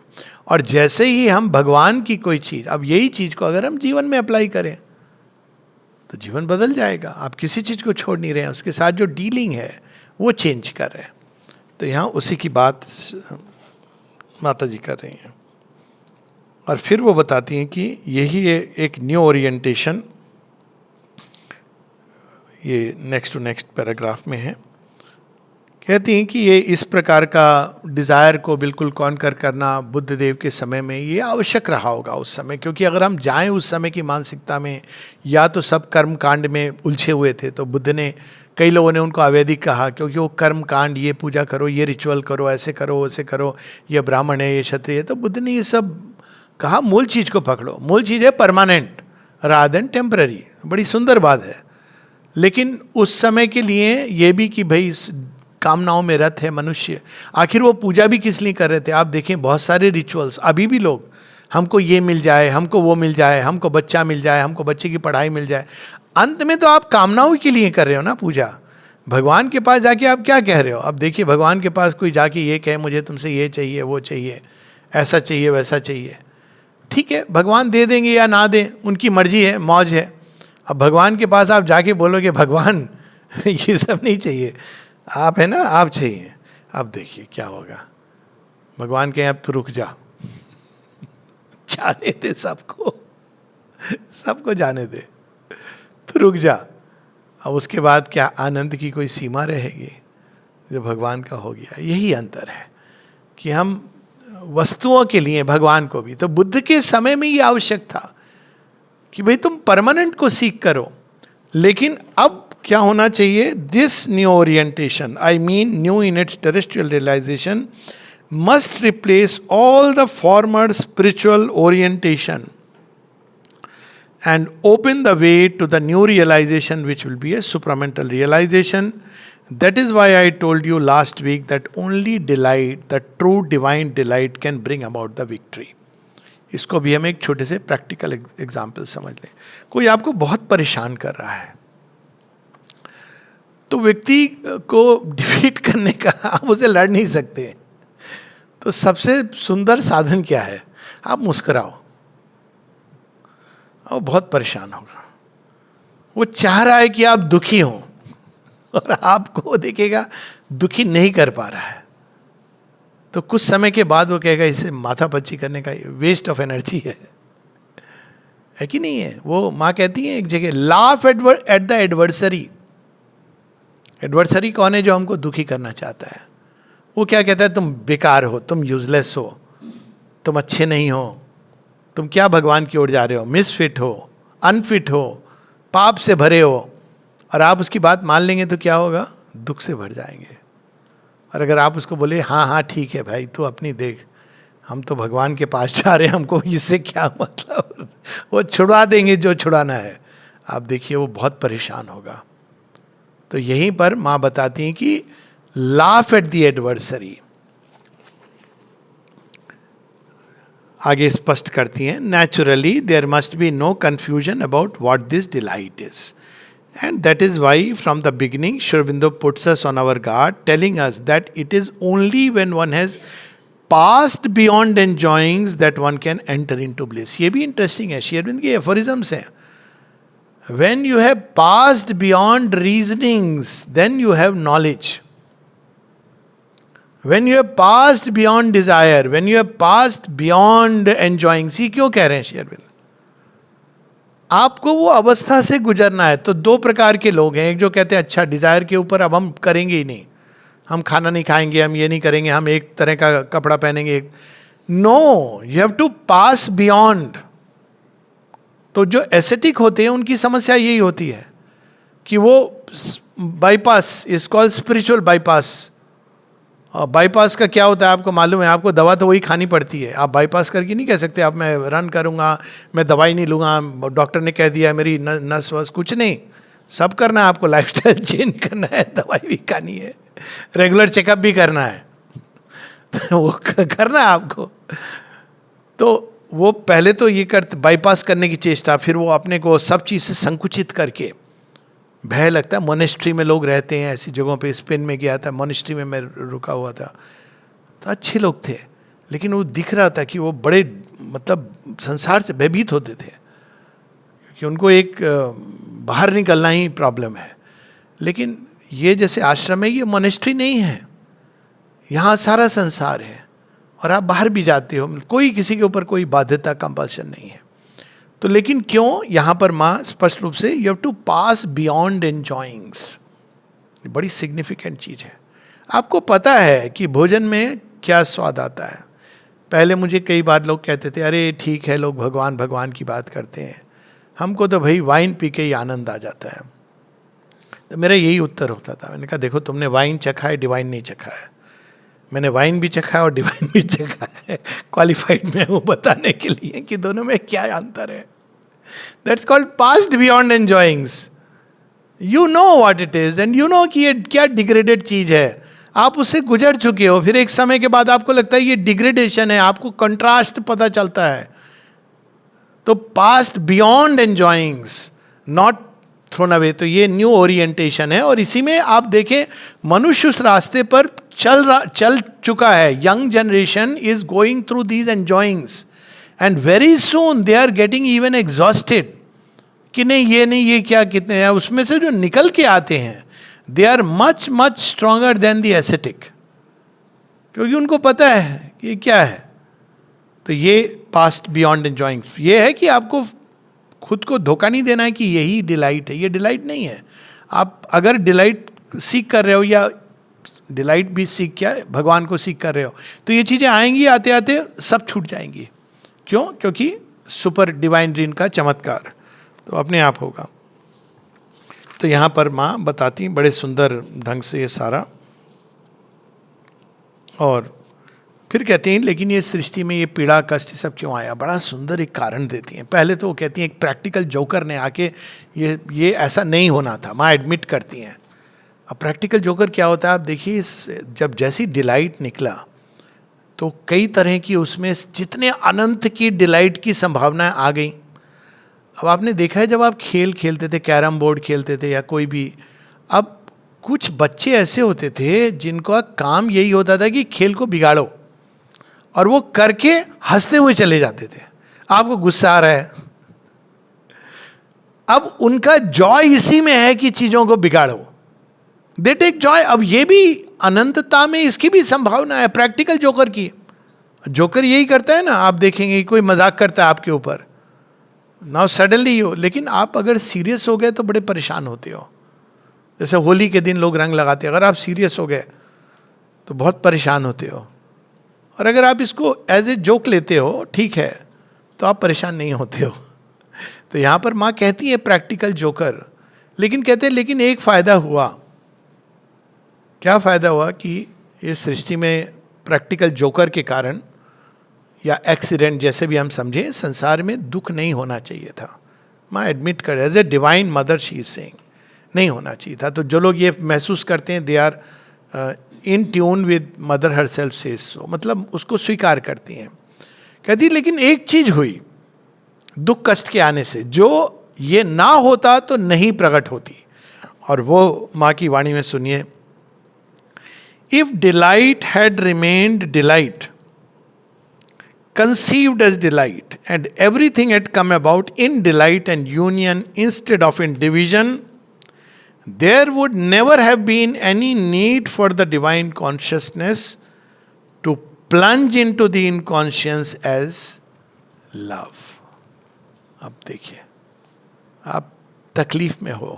और जैसे ही हम भगवान की कोई चीज़, अब यही चीज़ को अगर हम जीवन में अप्लाई करें तो जीवन बदल जाएगा. आप किसी चीज़ को छोड़ नहीं रहे हैं, उसके साथ जो डीलिंग है वो चेंज कर रहे हैं. तो यहाँ उसी की बात माता जी कर रही हैं. और फिर वो बताती हैं कि यही एक न्यू ओरिएंटेशन, ये नेक्स्ट टू नेक्स्ट पैराग्राफ में है. कहती हैं कि ये इस प्रकार का डिज़ायर को बिल्कुल कॉन्कर करना बुद्ध देव के समय में ये आवश्यक रहा होगा उस समय. क्योंकि अगर हम जाएं उस समय की मानसिकता में, या तो सब कर्म कांड में उलझे हुए थे, तो बुद्ध ने, कई लोगों ने उनको अवैदिक कहा, क्योंकि वो कर्म कांड, ये पूजा करो, ये रिचुअल करो, ऐसे करो, वैसे करो, ये ब्राह्मण है, ये क्षत्रिय है. तो बुद्ध ने ये सब कहा, मूल चीज़ को पकड़ो. मूल चीज़ है परमानेंट रादर देन टेम्पररी. बड़ी सुंदर बात है. लेकिन उस समय के लिए ये भी कि भाई कामनाओं में रत है मनुष्य. आखिर वो पूजा भी किस लिए कर रहे थे? आप देखें बहुत सारे रिचुअल्स अभी भी लोग, हमको ये मिल जाए, हमको वो मिल जाए, हमको बच्चा मिल जाए, हमको बच्चे की पढ़ाई मिल जाए. अंत में तो आप कामनाओं के लिए कर रहे हो ना पूजा. भगवान के पास जाके आप क्या कह रहे हो? अब देखिए, भगवान के पास कोई जाके ये कहे मुझे तुमसे ये चाहिए, वो चाहिए, ऐसा चाहिए, वैसा चाहिए, ठीक है, भगवान दे देंगे या ना दें, उनकी मर्जी है, मौज है. अब भगवान के पास आप जाके बोलोगे भगवान ये सब नहीं चाहिए, आप है ना, आप चाहिए, अब देखिए क्या होगा. भगवान कहें अब तो रुक जा, जाने दे सबको, सबको जाने दे, तो रुक जा. अब उसके बाद क्या आनंद की कोई सीमा रहेगी? जो भगवान का हो गया. यही अंतर है कि हम वस्तुओं के लिए, भगवान को भी. तो बुद्ध के समय में ये आवश्यक था कि भाई तुम परमानेंट को सीख करो. लेकिन अब क्या होना चाहिए? This new orientation, I mean new in its terrestrial realisation, must replace all the former spiritual orientation and open the way to the new realization, which will be a supramental realization. That is why I told you last week that only delight, the true divine delight, can bring about the victory. इसको भी हम एक छोटे से प्रैक्टिकल एग्जाम्पल समझ लें. कोई आपको बहुत परेशान कर रहा है, तो व्यक्ति को डिफीट करने का आप उसे लड़ नहीं सकते. तो सबसे सुंदर साधन क्या है? आप मुस्कुराओ. वो बहुत परेशान होगा, वो चाह रहा है कि आप दुखी हो, और आपको देखेगा दुखी नहीं कर पा रहा है. तो कुछ समय के बाद वो कहेगा इसे माथापच्ची करने का वेस्ट ऑफ एनर्जी है कि नहीं है? वो माँ कहती है एक जगह, laugh at the adversary. Adversary कौन है? जो हमको दुखी करना चाहता है. वो क्या कहता है? तुम बेकार हो, तुम यूजलेस हो, तुम अच्छे नहीं हो, तुम क्या भगवान की ओर जा रहे हो, मिसफिट हो, अनफिट हो, पाप से भरे हो. और आप उसकी बात मान लेंगे तो क्या होगा? दुख से भर जाएंगे. और अगर आप उसको बोले हाँ हाँ ठीक है भाई, तू अपनी देख, हम तो भगवान के पास जा रहे हैं, हमको इससे क्या मतलब, वो छुड़वा देंगे जो छुड़ाना है. आप देखिए वो बहुत परेशान होगा. तो यहीं पर माँ बताती हैं कि लाफ एट द एडवर्सरी. आगे स्पष्ट करती हैं, naturally there must be no confusion about what this delight is. And that is why from the beginning Sri Aurobindo puts us on our guard, telling us that it is only when one has passed beyond enjoyings that one can enter into bliss. ये भी इंटरेस्टिंग है, श्री अरविंद के एफोरिज्म्स हैं. When you have passed beyond reasonings, then you have knowledge. When you have passed beyond desire, when you have passed beyond enjoying. See क्यों कह रहे हैं श्री अरविंद? आपको वो अवस्था से गुजरना है. तो दो प्रकार के लोग हैं. एक जो कहते हैं अच्छा डिजायर के ऊपर अब हम करेंगे ही नहीं, हम खाना नहीं खाएंगे, हम ये नहीं करेंगे, हम एक तरह का कपड़ा पहनेंगे. No, you have to pass beyond. तो जो एसेटिक होते हैं उनकी समस्या यही होती है कि वो bypass, is called spiritual bypass. और बाईपास का क्या होता है आपको मालूम है? आपको दवा तो वही खानी पड़ती है. आप बाईपास करके नहीं कह सकते अब मैं रन करूंगा, मैं दवाई नहीं लूँगा, डॉक्टर ने कह दिया मेरी नस वस, कुछ नहीं. सब करना है आपको, लाइफस्टाइल चेंज करना है, दवाई भी खानी है, रेगुलर चेकअप भी करना है. वो करना है आपको. तो वो पहले तो ये करते बाईपास करने की चेष्टा, फिर वो अपने को सब चीज़ से संकुचित करके, भय लगता है. मोनेस्ट्री में लोग रहते हैं, ऐसी जगहों पे. स्पेन में गया था, मोनेस्ट्री में मैं रुका हुआ था, तो अच्छे लोग थे, लेकिन वो दिख रहा था कि वो बड़े मतलब संसार से भयभीत होते थे, कि उनको एक बाहर निकलना ही प्रॉब्लम है. लेकिन ये जैसे आश्रम है, ये मोनेस्ट्री नहीं है, यहाँ सारा संसार है और आप बाहर भी जाते हो, कोई किसी के ऊपर कोई बाध्यता, कंपल्शन नहीं है. तो लेकिन क्यों? यहाँ पर माँ स्पष्ट रूप से, you have to pass beyond enjoyings. बड़ी सिग्निफिकेंट चीज़ है. आपको पता है कि भोजन में क्या स्वाद आता है. पहले मुझे कई बार लोग कहते थे अरे ठीक है, लोग भगवान भगवान की बात करते हैं, हमको तो भाई वाइन पी के ही आनंद आ जाता है. तो मेरा यही उत्तर होता था. मैंने कहा देखो, तुमने वाइन चखा है, डिवाइन नहीं चखा है. मैंने वाइन भी चखा है और डिवाइन भी चखा है. क्वालिफाइड मैं हूँ बताने के लिए कि दोनों में क्या अंतर है. That's called past beyond enjoyings. You know what it is and you know कि ये क्या डिग्रेडेड चीज है. आप उससे गुजर चुके हो. फिर एक समय के बाद आपको लगता है ये डिग्रेडेशन है, आपको कंट्रास्ट पता चलता है. तो past beyond enjoyings, not thrown away. तो ये न्यू ओरिएंटेशन है. और इसी में आप देखें, मनुष्य उस रास्ते पर चल चुका है. Young generation is going through these enjoyings and very soon they are getting even exhausted. कि नहीं ये नहीं, ये क्या, कितने हैं. उसमें से जो निकल के आते हैं, they are much much stronger than the ascetic, क्योंकि उनको पता है कि ये क्या है. तो ये पास्ट बियॉन्ड एंजॉइंग्स ये है कि आपको खुद को धोखा नहीं देना है कि यही डिलाइट है. ये डिलाइट नहीं है. आप अगर डिलाइट सीख कर रहे हो, या डिलाइट भी सीख क्या, भगवान को सीख कर रहे हो, तो ये चीज़ें आएंगी, आते आते सब छूट जाएंगी. क्यों? क्योंकि सुपर डिवाइन ड्रीम का चमत्कार तो अपने आप होगा. तो यहाँ पर माँ बताती बड़े सुंदर ढंग से ये सारा. और फिर कहते हैं लेकिन ये सृष्टि में ये पीड़ा कष्ट सब क्यों आया, बड़ा सुंदर एक कारण देती हैं। पहले तो वो कहती हैं एक प्रैक्टिकल जोकर ने आके ये ऐसा नहीं होना था, माँ एडमिट करती हैं। अब प्रैक्टिकल जोकर क्या होता है आप देखिए, जब जैसी डिलाइट निकला तो कई तरह की उसमें जितने अनंत की डिलाइट की संभावनाएं आ गई। अब आपने देखा है जब आप खेल खेलते थे, कैरम बोर्ड खेलते थे या कोई भी, अब कुछ बच्चे ऐसे होते थे जिनका काम यही होता था कि खेल को बिगाड़ो, और वो करके हंसते हुए चले जाते थे। आपको गुस्सा आ रहा है, अब उनका जॉय इसी में है कि चीजों को बिगाड़ो, दे टेक जॉय। अब ये भी अनंतता में इसकी भी संभावना है प्रैक्टिकल जोकर की। जोकर यही करता है ना, आप देखेंगे कोई मजाक करता है आपके ऊपर, नाउ सडनली हो, लेकिन आप अगर सीरियस हो गए तो बड़े परेशान होते हो। जैसे होली के दिन लोग रंग लगाते हैं, अगर आप सीरियस हो गए तो बहुत परेशान होते हो, और अगर आप इसको एज ए जोक लेते हो, ठीक है, तो आप परेशान नहीं होते हो। तो यहाँ पर माँ कहती है प्रैक्टिकल जोकर, लेकिन कहते हैं लेकिन एक फायदा हुआ। क्या फायदा हुआ कि इस सृष्टि में प्रैक्टिकल जोकर के कारण या एक्सीडेंट जैसे भी हम समझें, संसार में दुख नहीं होना चाहिए था। माँ एडमिट कर, as a divine mother she is saying, नहीं होना चाहिए था। तो जो लोग ये महसूस करते हैं they are in tune with mother herself says so, मतलब उसको स्वीकार करती हैं। कहती लेकिन एक चीज हुई दुख कष्ट के आने से, जो ये ना होता तो नहीं प्रकट होती, और वो माँ की वाणी में सुनिए। If delight had remained delight, conceived as delight, and everything had come about in delight and union instead of in division, there would never have been any need for the divine consciousness to plunge into the inconscious as love. अब देखिए, आप तकलीफ में हो,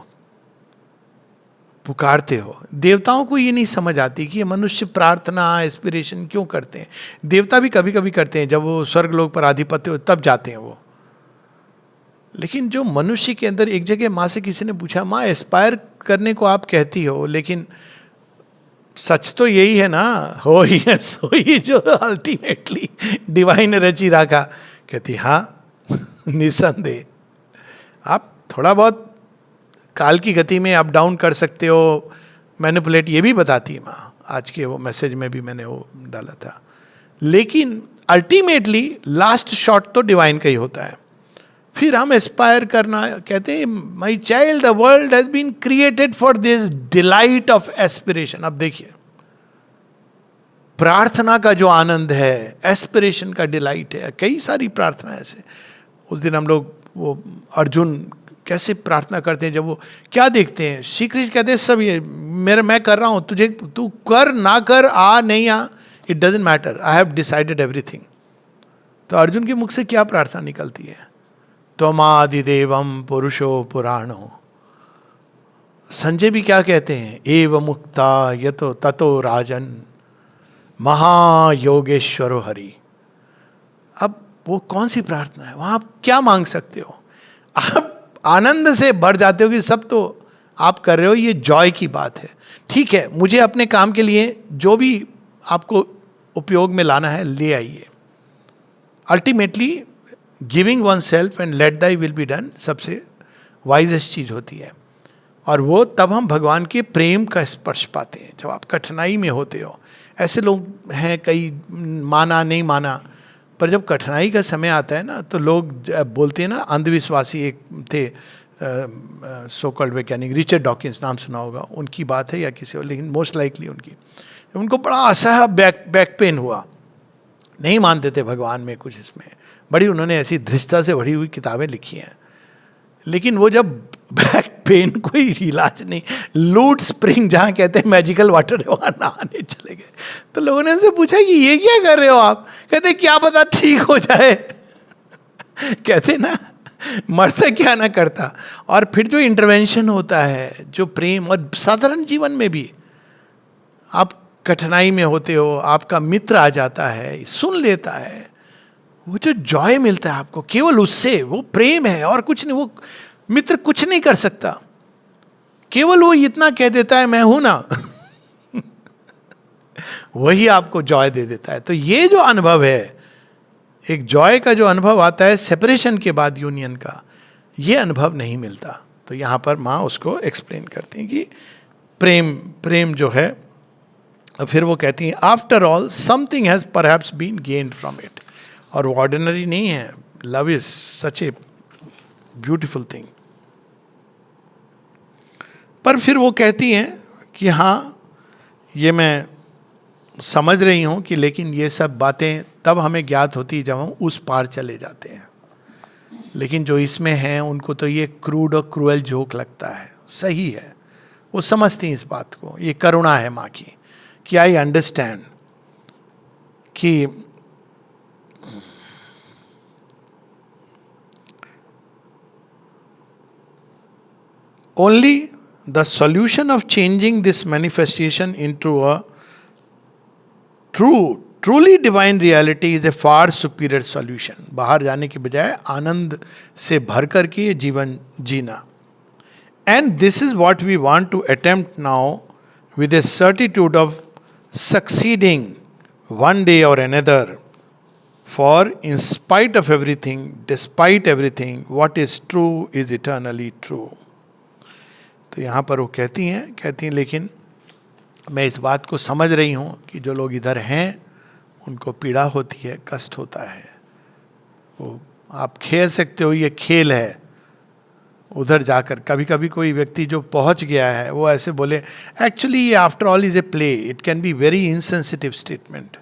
पुकारते हो, देवताओं को ये नहीं समझ आती कि ये मनुष्य प्रार्थना एस्पिरेशन क्यों करते हैं। देवता भी कभी कभी करते हैं, जब वो स्वर्ग लोक पर आधिपत्य हो तब जाते हैं वो। लेकिन जो मनुष्य के अंदर, एक जगह माँ से किसी ने पूछा, माँ एस्पायर करने को आप कहती हो, लेकिन सच तो यही है ना, हो ही है सो ही जो अल्टीमेटली डिवाइन रची राखा। कहती हाँ निसंदेह, आप थोड़ा बहुत काल की गति में अप डाउन कर सकते हो, मैनिपुलेट, ये भी बताती है माँ। आज के वो मैसेज में भी मैंने वो डाला था, लेकिन अल्टीमेटली लास्ट शॉट तो डिवाइन का ही होता है। फिर हम एस्पायर करना, कहते हैं my child the world has been created for this delight of aspiration. अब देखिए प्रार्थना का जो आनंद है, एस्पिरेशन का डिलाइट है। कई सारी प्रार्थना ऐसे, उस दिन हम लोग वो अर्जुन कैसे प्रार्थना करते हैं, जब वो क्या देखते हैं, श्री कृष्ण कहते हैं सब ये मैं कर रहा हूं, तुझे तू कर ना कर, आ नहीं आ, it doesn't matter, I have decided everything. तो अर्जुन के मुख से क्या प्रार्थना निकलती है, त्वमादिदेवम पुरुषो पुराणो। संजय भी क्या कहते हैं, एव मुक्ता यतो ततो राजन महायोगेश्वरो हरि। अब वो कौन सी प्रार्थना है, वहां आप क्या मांग सकते हो, आप आनंद से भर जाते हो कि सब तो आप कर रहे हो, ये जॉय की बात है। ठीक है, मुझे अपने काम के लिए जो भी आपको उपयोग में लाना है ले आइए। Ultimately giving one self and let thy will be done सबसे वाइजेस्ट चीज होती है, और वो तब हम भगवान के प्रेम का स्पर्श पाते हैं जब आप कठिनाई में होते हो। ऐसे लोग हैं कई, माना नहीं माना, पर जब कठिनाई का समय आता है ना तो लोग बोलते हैं ना, अंधविश्वासी एक थे सो कॉल्ड वैज्ञानिक, रिचर्ड डॉकिंस नाम सुना होगा, उनकी बात है या किसी और, लेकिन मोस्ट लाइकली उनको बड़ा असह बैक पेन हुआ, नहीं मानते थे भगवान में कुछ, इसमें बड़ी उन्होंने ऐसी धृष्टता से भरी हुई किताबें लिखी हैं, लेकिन वो जब बैक पेन कोई इलाज नहीं, लूट स्प्रिंग जहाँ कहते हैं मैजिकल वाटर है, वहाँ नहाने चले गए। तो लोगों ने उनसे पूछा कि ये क्या कर रहे हो आप, कहते क्या पता ठीक हो जाए। कहते ना मरता क्या ना करता। और फिर जो इंटरवेंशन होता है, जो प्रेम, और साधारण जीवन में भी आप कठिनाई में होते हो, आपका मित्र आ जाता है, सुन लेता है, वो जो जॉय मिलता है आपको केवल उससे, वो प्रेम है और कुछ नहीं। वो मित्र कुछ नहीं कर सकता, केवल वो इतना कह देता है मैं हूं ना। वही आपको जॉय दे देता है। तो ये जो अनुभव है, एक जॉय का जो अनुभव आता है सेपरेशन के बाद यूनियन का, ये अनुभव नहीं मिलता। तो यहाँ पर माँ उसको एक्सप्लेन करती हैं कि प्रेम प्रेम जो है, और फिर वो कहती हैं after all something has perhaps been gained from it. और वो ऑर्डिनरी नहीं है, love is such a beautiful thing. पर फिर वो कहती हैं कि हाँ, ये मैं समझ रही हूँ कि लेकिन ये सब बातें तब हमें ज्ञात होती जब हम उस पार चले जाते हैं, लेकिन जो इसमें हैं उनको तो ये क्रूड और क्रूएल जोक लगता है। सही है, वो समझती हैं इस बात को। ये करुणा है माँ की कि आई अंडरस्टैंड कि only the solution of changing this manifestation into a truly divine reality is a far superior solution. बाहर जाने के बजाय आनंद से भर करके ये जीवन जीना। And this is what we want to attempt now with a certitude of succeeding one day or another, for in spite of everything, despite everything, what is true is eternally true. तो यहाँ पर वो कहती हैं लेकिन मैं इस बात को समझ रही हूँ कि जो लोग इधर हैं उनको पीड़ा होती है, कष्ट होता है। वो आप खेल सकते हो, ये खेल है। उधर जाकर कभी कभी कोई व्यक्ति जो पहुँच गया है वो ऐसे बोले, एक्चुअली ये after all is a play, it can be very insensitive statement.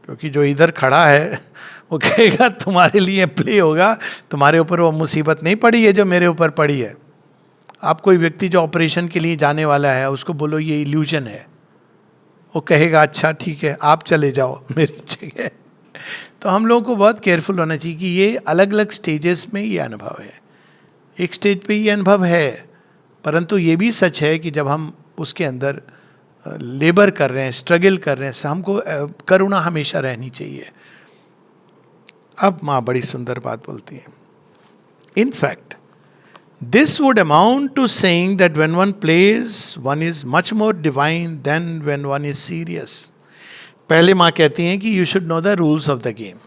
क्योंकि जो इधर खड़ा है वो कहेगा तुम्हारे लिए प्ले होगा, तुम्हारे ऊपर वो मुसीबत नहीं पड़ी है जो मेरे ऊपर पड़ी है। आप कोई व्यक्ति जो ऑपरेशन के लिए जाने वाला है उसको बोलो ये इल्यूजन है, वो कहेगा अच्छा ठीक है आप चले जाओ मेरी जगह। तो हम लोगों को बहुत केयरफुल होना चाहिए कि ये अलग अलग स्टेजेस में ये अनुभव है। एक स्टेज पे ये अनुभव है, परंतु ये भी सच है कि जब हम उसके अंदर लेबर कर रहे हैं, स्ट्रगल कर रहे हैं, हमको करुणा हमेशा रहनी चाहिए। अब माँ बड़ी सुंदर बात बोलती है, in fact this would amount to saying that when one plays, one is much more divine than when one is serious. पहले माँ कहती हैं कि you should know the rules of the game.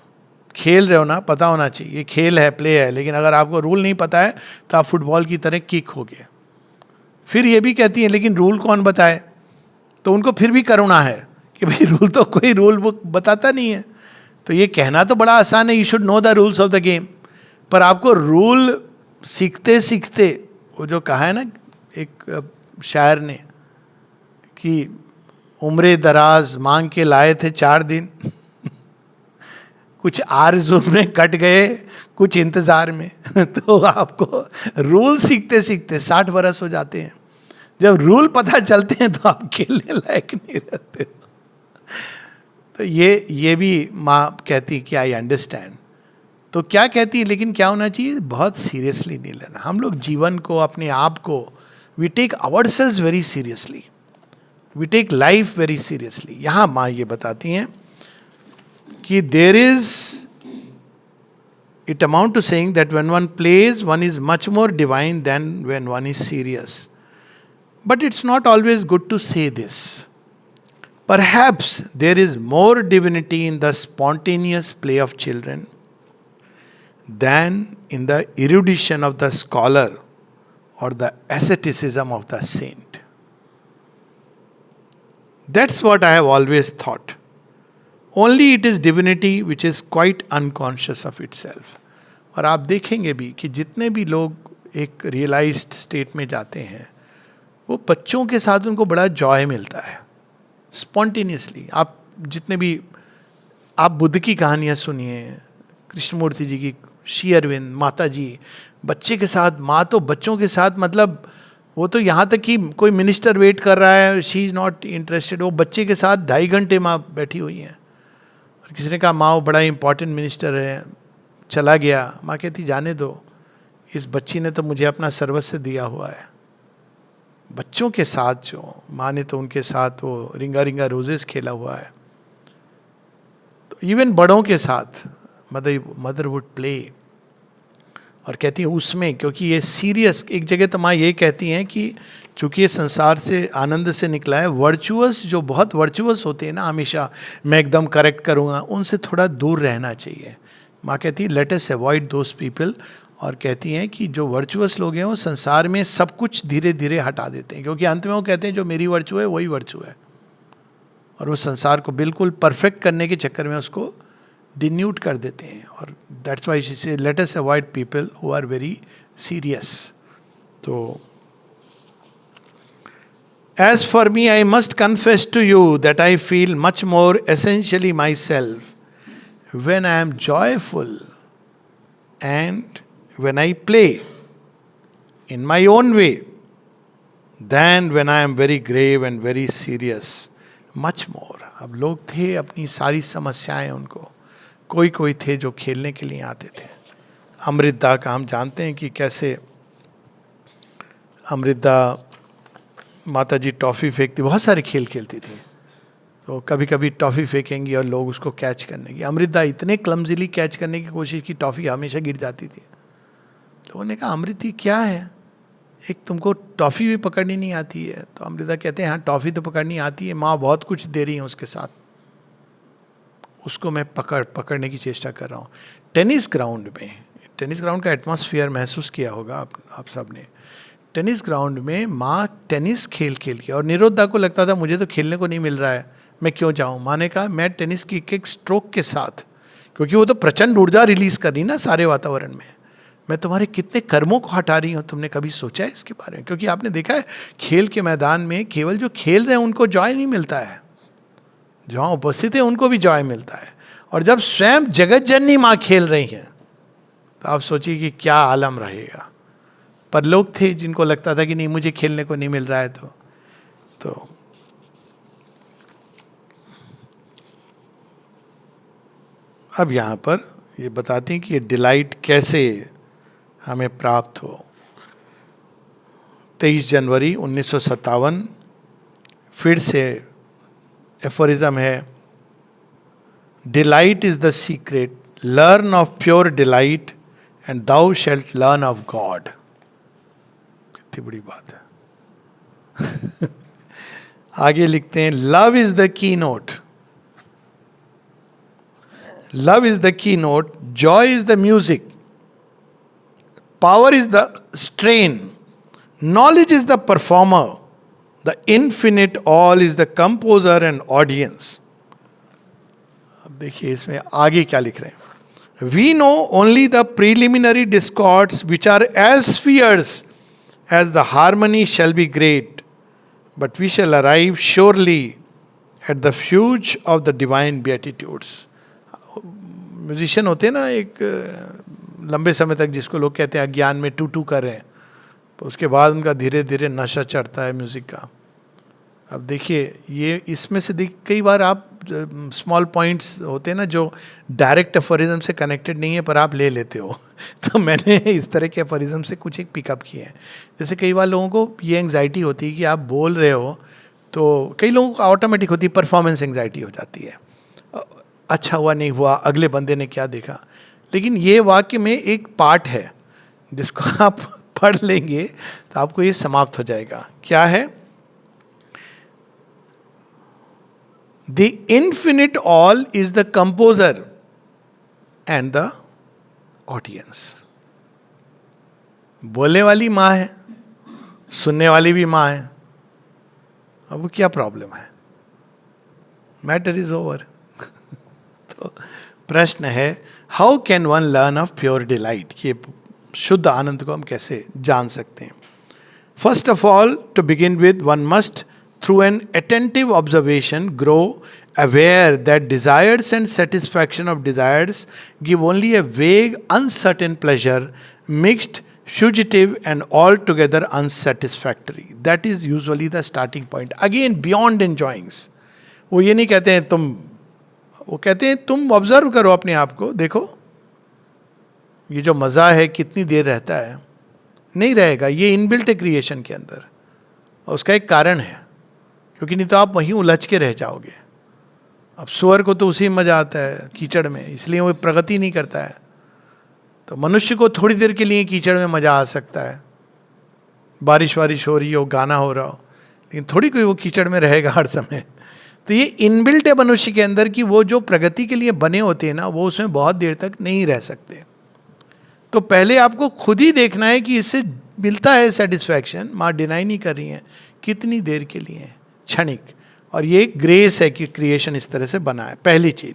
खेल रहे हो ना, पता होना चाहिए ये खेल है, प्ले है, लेकिन अगर आपको रूल नहीं पता है तो आप फुटबॉल की तरह किक होगे। फिर ये भी कहती हैं लेकिन रूल कौन बताए, तो उनको फिर भी करुणा है कि भाई रूल तो कोई रूल बुक बताता नहीं है। तो ये कहना तो बड़ा आसान है, you should know the rules of the game, पर आपको रूल सीखते सीखते, वो जो कहा है ना एक शायर ने कि उम्रे दराज मांग के लाए थे 4 दिन कुछ आरज़ू में कट गए कुछ इंतज़ार में। तो आपको रूल सीखते सीखते 60 बरस हो जाते हैं। जब रूल पता चलते हैं तो आप खेलने लायक नहीं रहते। तो ये भी माँ कहती कि आई अंडरस्टैंड। तो क्या कहती है, लेकिन क्या होना चाहिए, बहुत सीरियसली नहीं लेना। हम लोग जीवन को, अपने आप को, we take ourselves very seriously, we take life very seriously. यहाँ माँ ये बताती हैं कि there is it amount to saying that when one plays one is much more divine than when one is serious, but it's not always good to say this. Perhaps there is more divinity in the spontaneous play of children than in the erudition of the scholar or the asceticism of the saint. That's what I have always thought. Only it is divinity which is quite unconscious of itself. और आप देखेंगे भी कि जितने भी लोग एक रियलाइज्ड स्टेट में जाते हैं, वो बच्चों के साथ उनको बड़ा जॉय मिलता है स्पॉन्टेनियसली। आप जितने भी आप बुद्ध की कहानियाँ सुनिए, कृष्णमूर्ति जी की, श्री अरविंद, माता जी, बच्चे के साथ, माँ तो बच्चों के साथ, मतलब वो तो यहाँ तक कि कोई मिनिस्टर वेट कर रहा है, शी इज़ नॉट इंटरेस्टेड, वो बच्चे के साथ 2.5 घंटे माँ बैठी हुई हैं। और किसी ने कहा माँ वो बड़ा इंपॉर्टेंट मिनिस्टर है, चला गया। माँ कहती जाने दो, इस बच्ची ने तो मुझे अपना सर्वस्व दिया हुआ है। बच्चों के साथ जो माँ ने तो उनके साथ वो रिंगा रिंगा रोजेस खेला हुआ है। तो इवन बड़ों के साथ मदर वुड प्ले। और कहती है उसमें, क्योंकि ये सीरियस, एक जगह तो माँ ये कहती हैं कि चूंकि ये संसार से आनंद से निकला है, वर्चुअस जो बहुत वर्चुअस होते हैं ना, हमेशा मैं एकदम करेक्ट करूँगा, उनसे थोड़ा दूर रहना चाहिए। माँ कहती है late us avoid those people, और कहती हैं कि जो वर्चुअस लोग हैं वो संसार में सब कुछ धीरे धीरे हटा देते हैं, क्योंकि अंत में वो कहते हैं जो मेरी वर्चू है वही वर्चू है, और वो संसार को बिल्कुल परफेक्ट करने के चक्कर में उसको डिन्यूट कर देते हैं। और that's why she say let us avoid people who are very serious. तो as for me I must confess to you that I feel much more essentially myself when I am joyful and when I play in my own way than when I am very grave and very serious, much more. अब लोग थे, अपनी सारी समस्याएं उनको, कोई थे जो खेलने के लिए आते थे। अमृता का हम जानते हैं कि कैसे अमृता माता जी टॉफ़ी फेंकती, बहुत सारे खेल खेलती थी, तो कभी कभी टॉफ़ी फेंकेंगी और लोग उसको कैच करने की, अमृता इतने क्लमजिली कैच करने की कोशिश की, टॉफ़ी हमेशा गिर जाती थी। लोगों ने कहा अमृति क्या है, एक तुमको टॉफ़ी भी पकड़नी नहीं आती है? तो अमृता कहते हैं हाँ टॉफ़ी तो पकड़नी आती है, माँ बहुत कुछ दे रही है उसके साथ, उसको मैं पकड़ने की चेष्टा कर रहा हूँ। टेनिस ग्राउंड में, टेनिस ग्राउंड का एटमॉस्फेयर महसूस किया होगा आप सब ने। टेनिस ग्राउंड में माँ टेनिस खेल के, और निरोधा को लगता था मुझे तो खेलने को नहीं मिल रहा है, मैं क्यों जाऊँ। माँ ने कहा मैं टेनिस की एक स्ट्रोक के साथ, क्योंकि वो तो प्रचंड ऊर्जा रिलीज कर रही ना सारे वातावरण में, मैं तुम्हारे कितने कर्मों को हटा रही हूँ, तुमने कभी सोचा है इसके बारे में? क्योंकि आपने देखा है खेल के मैदान में केवल जो खेल रहे हैं उनको जॉय नहीं मिलता है, जहाँ उपस्थित है उनको भी जॉय मिलता है। और जब स्वयं जगत जननी माँ खेल रही हैं तो आप सोचिए कि क्या आलम रहेगा। पर लोग थे जिनको लगता था कि नहीं मुझे खेलने को नहीं मिल रहा है, तो अब यहाँ पर ये बताते हैं कि ये डिलाइट कैसे हमें प्राप्त हो। 23 जनवरी 1957 फिर से एफोरिज्म है, delight is the secret, learn of pure delight and thou shalt learn of God. कितनी बड़ी बात है। आगे लिखते हैं love is the keynote, love is the keynote, joy is the music, power is the strain, knowledge is the performer, the infinite all is the composer and audience. अब देखिए इसमें आगे क्या लिख रहे हैं। We know only the preliminary discords which are as fierce as the harmony shall be great, but we shall arrive surely at the fuge of the divine beatitudes. Musician होते हैं ना एक लंबे समय तक, जिसको लोग कहते हैं अज्ञान में टू कर रहे हैं, तो उसके बाद उनका धीरे धीरे नशा चढ़ता है म्यूज़िक का। अब देखिए ये इसमें से कई बार आप स्मॉल पॉइंट्स होते हैं ना जो डायरेक्ट एफोरिज्म से कनेक्टेड नहीं है पर आप ले लेते हो। तो मैंने इस तरह के एफोरिज्म से कुछ एक पिकअप किए हैं। जैसे कई बार लोगों को ये एंग्जाइटी होती है कि आप बोल रहे हो, तो कई लोगों को ऑटोमेटिक होती है, परफॉर्मेंस एंग्जाइटी हो जाती है, अच्छा हुआ नहीं हुआ, अगले बंदे ने क्या देखा। लेकिन ये वाक्य में एक पार्ट है जिसको आप पढ़ लेंगे तो आपको ये समाप्त हो जाएगा। क्या है? The infinite all is the composer and the audience. बोलने वाली माँ है, सुनने वाली भी माँ है। अब वो क्या प्रॉब्लम है? Matter is over. तो प्रश्न है how can one learn of pure delight, ये शुद्ध आनंद को हम कैसे जान सकते हैं? First of all, to begin with, one must through an attentive observation grow aware that desires and satisfaction of desires give only a vague uncertain pleasure mixed fugitive and altogether unsatisfactory. That is usually the starting point. Again, beyond enjoyings. वो ये नहीं कहते हैं तुम, वो कहते हैं तुम ऑब्जर्व करो अपने आप को, देखो ये जो मज़ा है कितनी देर रहता है, नहीं रहेगा, ये इनबिल्ट है क्रिएशन के अंदर, और उसका एक कारण है, क्योंकि नहीं तो आप वहीं उलझ के रह जाओगे। अब सुअर को तो उसी में मज़ा आता है कीचड़ में, इसलिए वो प्रगति नहीं करता है। तो मनुष्य को थोड़ी देर के लिए कीचड़ में मजा आ सकता है, बारिश वारिश हो रही हो, गाना हो रहा हो, लेकिन थोड़ी कोई वो कीचड़ में रहेगा हर समय। तो ये इनबिल्ट है मनुष्य के अंदर कि वो जो प्रगति के लिए बने होते हैं ना, वो उसमें बहुत देर तक नहीं रह सकते। तो पहले आपको खुद ही देखना है कि इससे मिलता है सेटिस्फैक्शन, माँ डिनाई नहीं कर रही हैं, कितनी देर के लिए है, क्षणिक। और ये एक ग्रेस है कि क्रिएशन इस तरह से बना है, पहली चीज।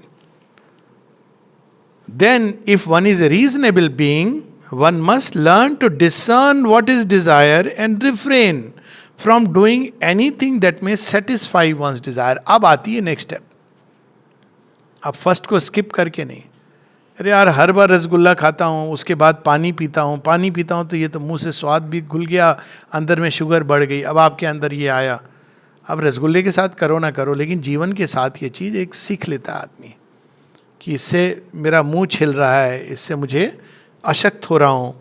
Then if one is a reasonable being, one must learn to discern what is desire and refrain from doing anything that may satisfy one's desire. अब आती है नेक्स्ट स्टेप। अब फर्स्ट को स्किप करके नहीं, अरे यार हर बार रसगुल्ला खाता हूँ, उसके बाद पानी पीता हूँ तो ये तो मुंह से स्वाद भी घुल गया, अंदर में शुगर बढ़ गई, अब आपके अंदर ये आया। अब रसगुल्ले के साथ करो ना करो, लेकिन जीवन के साथ ये चीज़ एक सीख लेता है आदमी कि इससे मेरा मुंह छिल रहा है, इससे मुझे अशक्त हो रहा हूँ।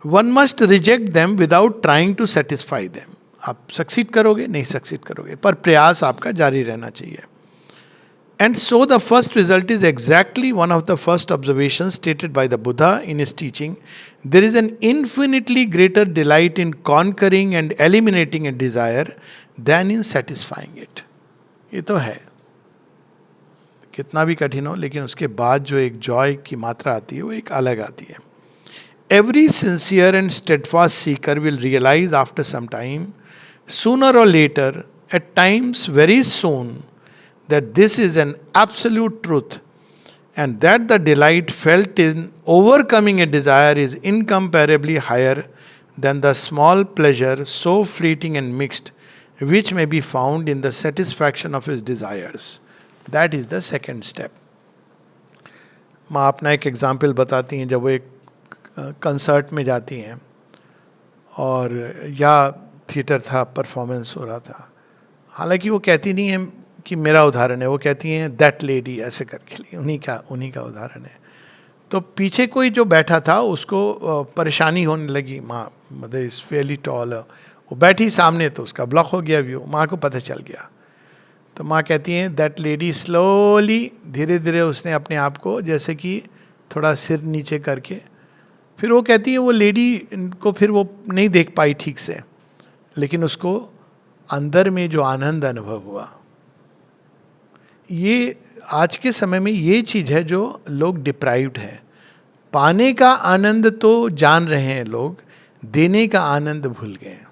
One must reject them without trying to satisfy them. आप सक्सीड करोगे नहीं, सक्सीड करोगे, पर प्रयास आपका जारी रहना चाहिए। And so the first result is exactly one of the first observations stated by the Buddha in his teaching. There is an infinitely greater delight in conquering and eliminating a desire than in satisfying it. ये तो है, कितना भी कठिन हो, लेकिन उसके बाद जो एक जॉय की मात्रा आती है वो एक अलग आती है। Every sincere and steadfast seeker will realize after some time, sooner or later, at times very soon, that this is an absolute truth, and that the delight felt in overcoming a desire is incomparably higher than the small pleasure so fleeting and mixed which may be found in the satisfaction of his desires. That is the second step. माँ अपना एक एग्जाम्पल बताती हैं, जब वो एक कंसर्ट में जाती हैं और या थिएटर था, परफॉर्मेंस हो रहा था, हालांकि वो कहती नहीं है कि मेरा उदाहरण है, वो कहती हैं दैट लेडी, ऐसे करके लिए उन्हीं का उदाहरण है। तो पीछे कोई जो बैठा था उसको परेशानी होने लगी, माँ मदर इज़ फेयरली टॉल, वो बैठी सामने तो उसका ब्लॉक हो गया व्यू, माँ को पता चल गया। तो माँ कहती हैं दैट लेडी स्लोली, धीरे धीरे उसने अपने आप को जैसे कि थोड़ा सिर नीचे करके, फिर वो कहती है वो लेडी को फिर वो नहीं देख पाई ठीक से, लेकिन उसको अंदर में जो आनंद अनुभव हुआ, ये आज के समय में ये चीज़ है जो लोग डिप्राइव्ड हैं। पाने का आनंद तो जान रहे हैं लोग, देने का आनंद भूल गए हैं।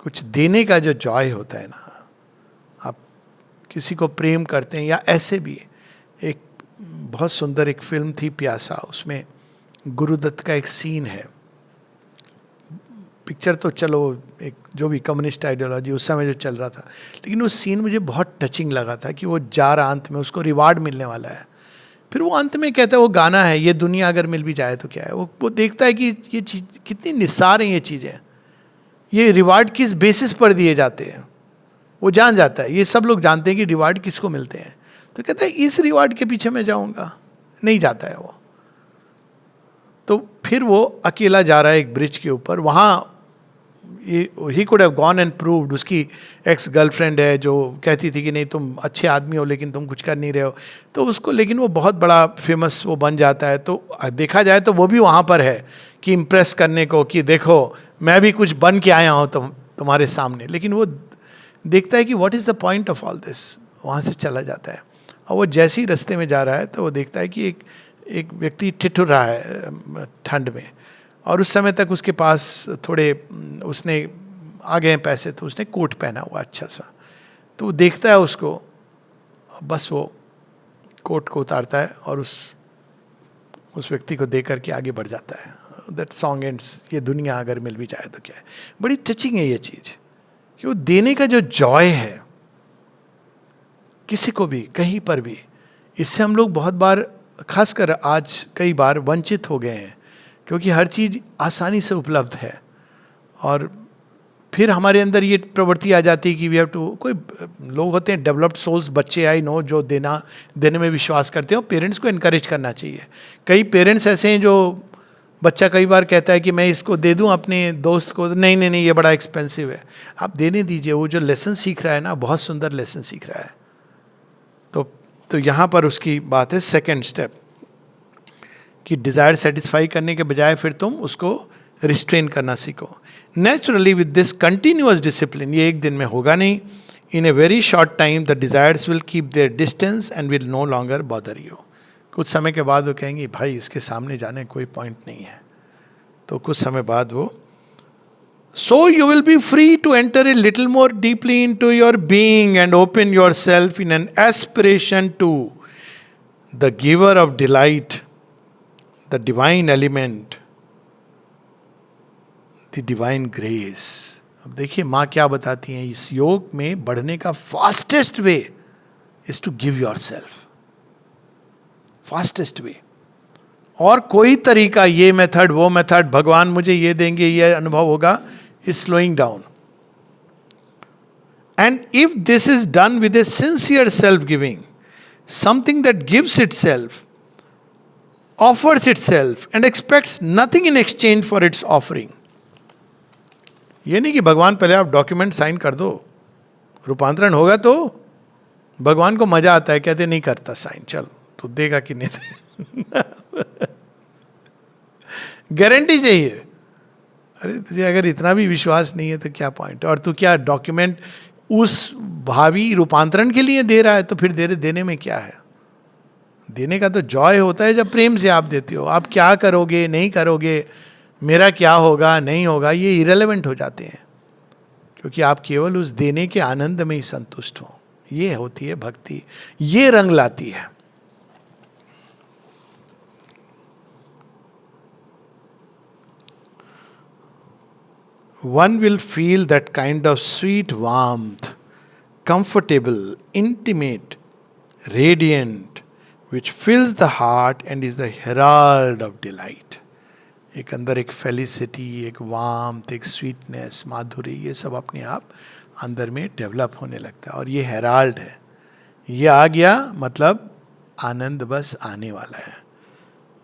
कुछ देने का जो जॉय होता है ना, आप किसी को प्रेम करते हैं या ऐसे भी। एक बहुत सुंदर एक फिल्म थी प्यासा, उसमें गुरुदत्त का एक सीन है। पिक्चर तो चलो एक जो भी कम्युनिस्ट आइडियोलॉजी उस समय जो चल रहा था, लेकिन वो सीन मुझे बहुत टचिंग लगा था कि वो जा रहा, अंत में उसको रिवार्ड मिलने वाला है, फिर वो अंत में कहता है वो गाना है, ये दुनिया अगर मिल भी जाए तो क्या है। वो देखता है कि ये चीज़ कितनी निस्सार है, ये चीज़ें, ये रिवार्ड किस बेसिस पर दिए जाते हैं, वो जान जाता है। ये सब लोग जानते हैं कि रिवार्ड किसको मिलते हैं, तो कहता है इस रिवार्ड के पीछे मैं जाऊँगा, नहीं जाता है वो। तो फिर वो अकेला जा रहा है एक ब्रिज के ऊपर, वहाँ he could have gone and proved, उसकी एक्स गर्लफ्रेंड है जो कहती थी कि नहीं तुम अच्छे आदमी हो लेकिन तुम कुछ कर नहीं रहे हो, तो उसको, लेकिन वो बहुत बड़ा फेमस वो बन जाता है। तो देखा जाए तो वो भी वहाँ पर है कि इम्प्रेस करने को, कि देखो मैं भी कुछ बन के आया हूँ तुम्हारे सामने, लेकिन वो देखता है कि what is the point of all this, वहाँ से चला जाता है। और वो जैसे ही रास्ते में जा रहा है तो वो देखता है कि एक व्यक्ति ठिठुर रहा है ठंड में, और उस समय तक उसके पास थोड़े उसने आ गए पैसे, तो उसने कोट पहना हुआ अच्छा सा, तो वो देखता है उसको, बस वो कोट को उतारता है और उस व्यक्ति को दे करके आगे बढ़ जाता है। दैट सॉन्ग एंड्स, ये दुनिया अगर मिल भी जाए तो क्या है। बड़ी टचिंग है ये चीज़ कि वो देने का जो जॉय है किसी को भी कहीं पर भी, इससे हम लोग बहुत बार, खासकर आज कई बार वंचित हो गए हैं, क्योंकि हर चीज़ आसानी से उपलब्ध है। और फिर हमारे अंदर ये प्रवृत्ति आ जाती है कि वी हैव टू, कोई लोग होते हैं डेवलप्ड सोल्स, बच्चे आई नो, जो देने में विश्वास करते हैं, और पेरेंट्स को इनकरेज करना चाहिए। कई पेरेंट्स ऐसे हैं जो बच्चा कई बार कहता है कि मैं इसको दे दूं अपने दोस्त को, नहीं नहीं नहीं ये बड़ा एक्सपेंसिव है, आप देने दीजिए। वो जो लेसन सीख रहा है ना, बहुत सुंदर लेसन सीख रहा है। तो तो यहाँ पर उसकी बात है सेकेंड स्टेप, कि डिजायर सेटिस्फाई करने के बजाय फिर तुम उसको रिस्ट्रेन करना सीखो. Naturally with this continuous discipline, ये एक दिन में होगा नहीं, in a very short time the desires will keep their distance and will no longer bother you. कुछ समय के बाद वो कहेंगे भाई इसके सामने जाने कोई पॉइंट नहीं है. तो कुछ समय बाद वो, so you will be free to enter a little more deeply into your being and open yourself in an aspiration to the giver of delight, the divine element, the divine grace. अब देखिए माँ क्या बताती हैं, इस योग में बढ़ने का fastest way is to give yourself. Fastest way. और कोई तरीका, ये मेथड वो मेथड, भगवान मुझे ये देंगे ये अनुभव होगा, is slowing down. And if this is done with A sincere self giving, something that gives it self, offers itself and expects nothing in exchange for its offering. ये नहीं कि भगवान पहले आप डॉक्यूमेंट साइन कर दो, रूपांतरण होगा तो भगवान को मजा आता है, कहते नहीं करता साइन, चल तो देगा कि नहीं देगा. गारंटी चाहिए. अरे तुझे अगर इतना भी विश्वास नहीं है तो क्या पॉइंट. और तू क्या डॉक्यूमेंट उस भावी रूपांतरण के लिए दे रहा है, तो फिर देने में क्या है. देने का तो जॉय होता है जब प्रेम से आप देते हो. आप क्या करोगे नहीं करोगे, मेरा क्या होगा नहीं होगा, ये इरेलेवेंट हो जाते हैं, क्योंकि आप केवल उस देने के आनंद में ही संतुष्ट हो. ये होती है भक्ति, ये रंग लाती है. One will feel that kind of sweet warmth, comfortable, intimate, radiant, which fills the heart and is the herald of delight. एक अंदर एक फेलिसिटी, एक वार्मथ, एक स्वीटनेस, माधुरी, ये सब अपने आप अंदर में डेवलप होने लगता है. और ये हेराल्ड है. ये आ गया मतलब आनंद बस आने वाला है.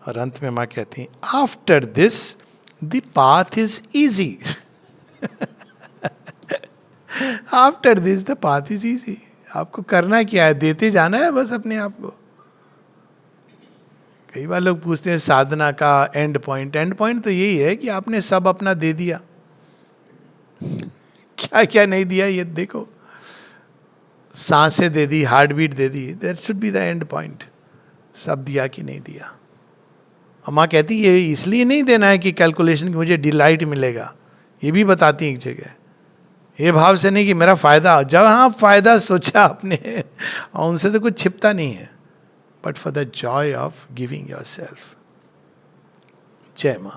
और अंत में माँ कहती हैं, after this the path is easy. After this the path is easy. आपको करना क्या है, देते जाना है बस अपने आप को. कई बार लोग पूछते हैं साधना का एंड पॉइंट. एंड पॉइंट तो यही है कि आपने सब अपना दे दिया. क्या क्या नहीं दिया ये देखो. सांसें दे दी, हार्ट बीट दे दी, that should be the end point. सब दिया कि नहीं दिया. और माँ कहती ये इसलिए नहीं देना है कि कैलकुलेशन की मुझे डिलाइट मिलेगा, ये भी बताती एक जगह. ये भाव से नहीं कि मेरा फायदा, जब हाँ फायदा सोचा आपने और उनसे तो कुछ छिपता नहीं है, but for the joy of giving yourself. Jai Ma.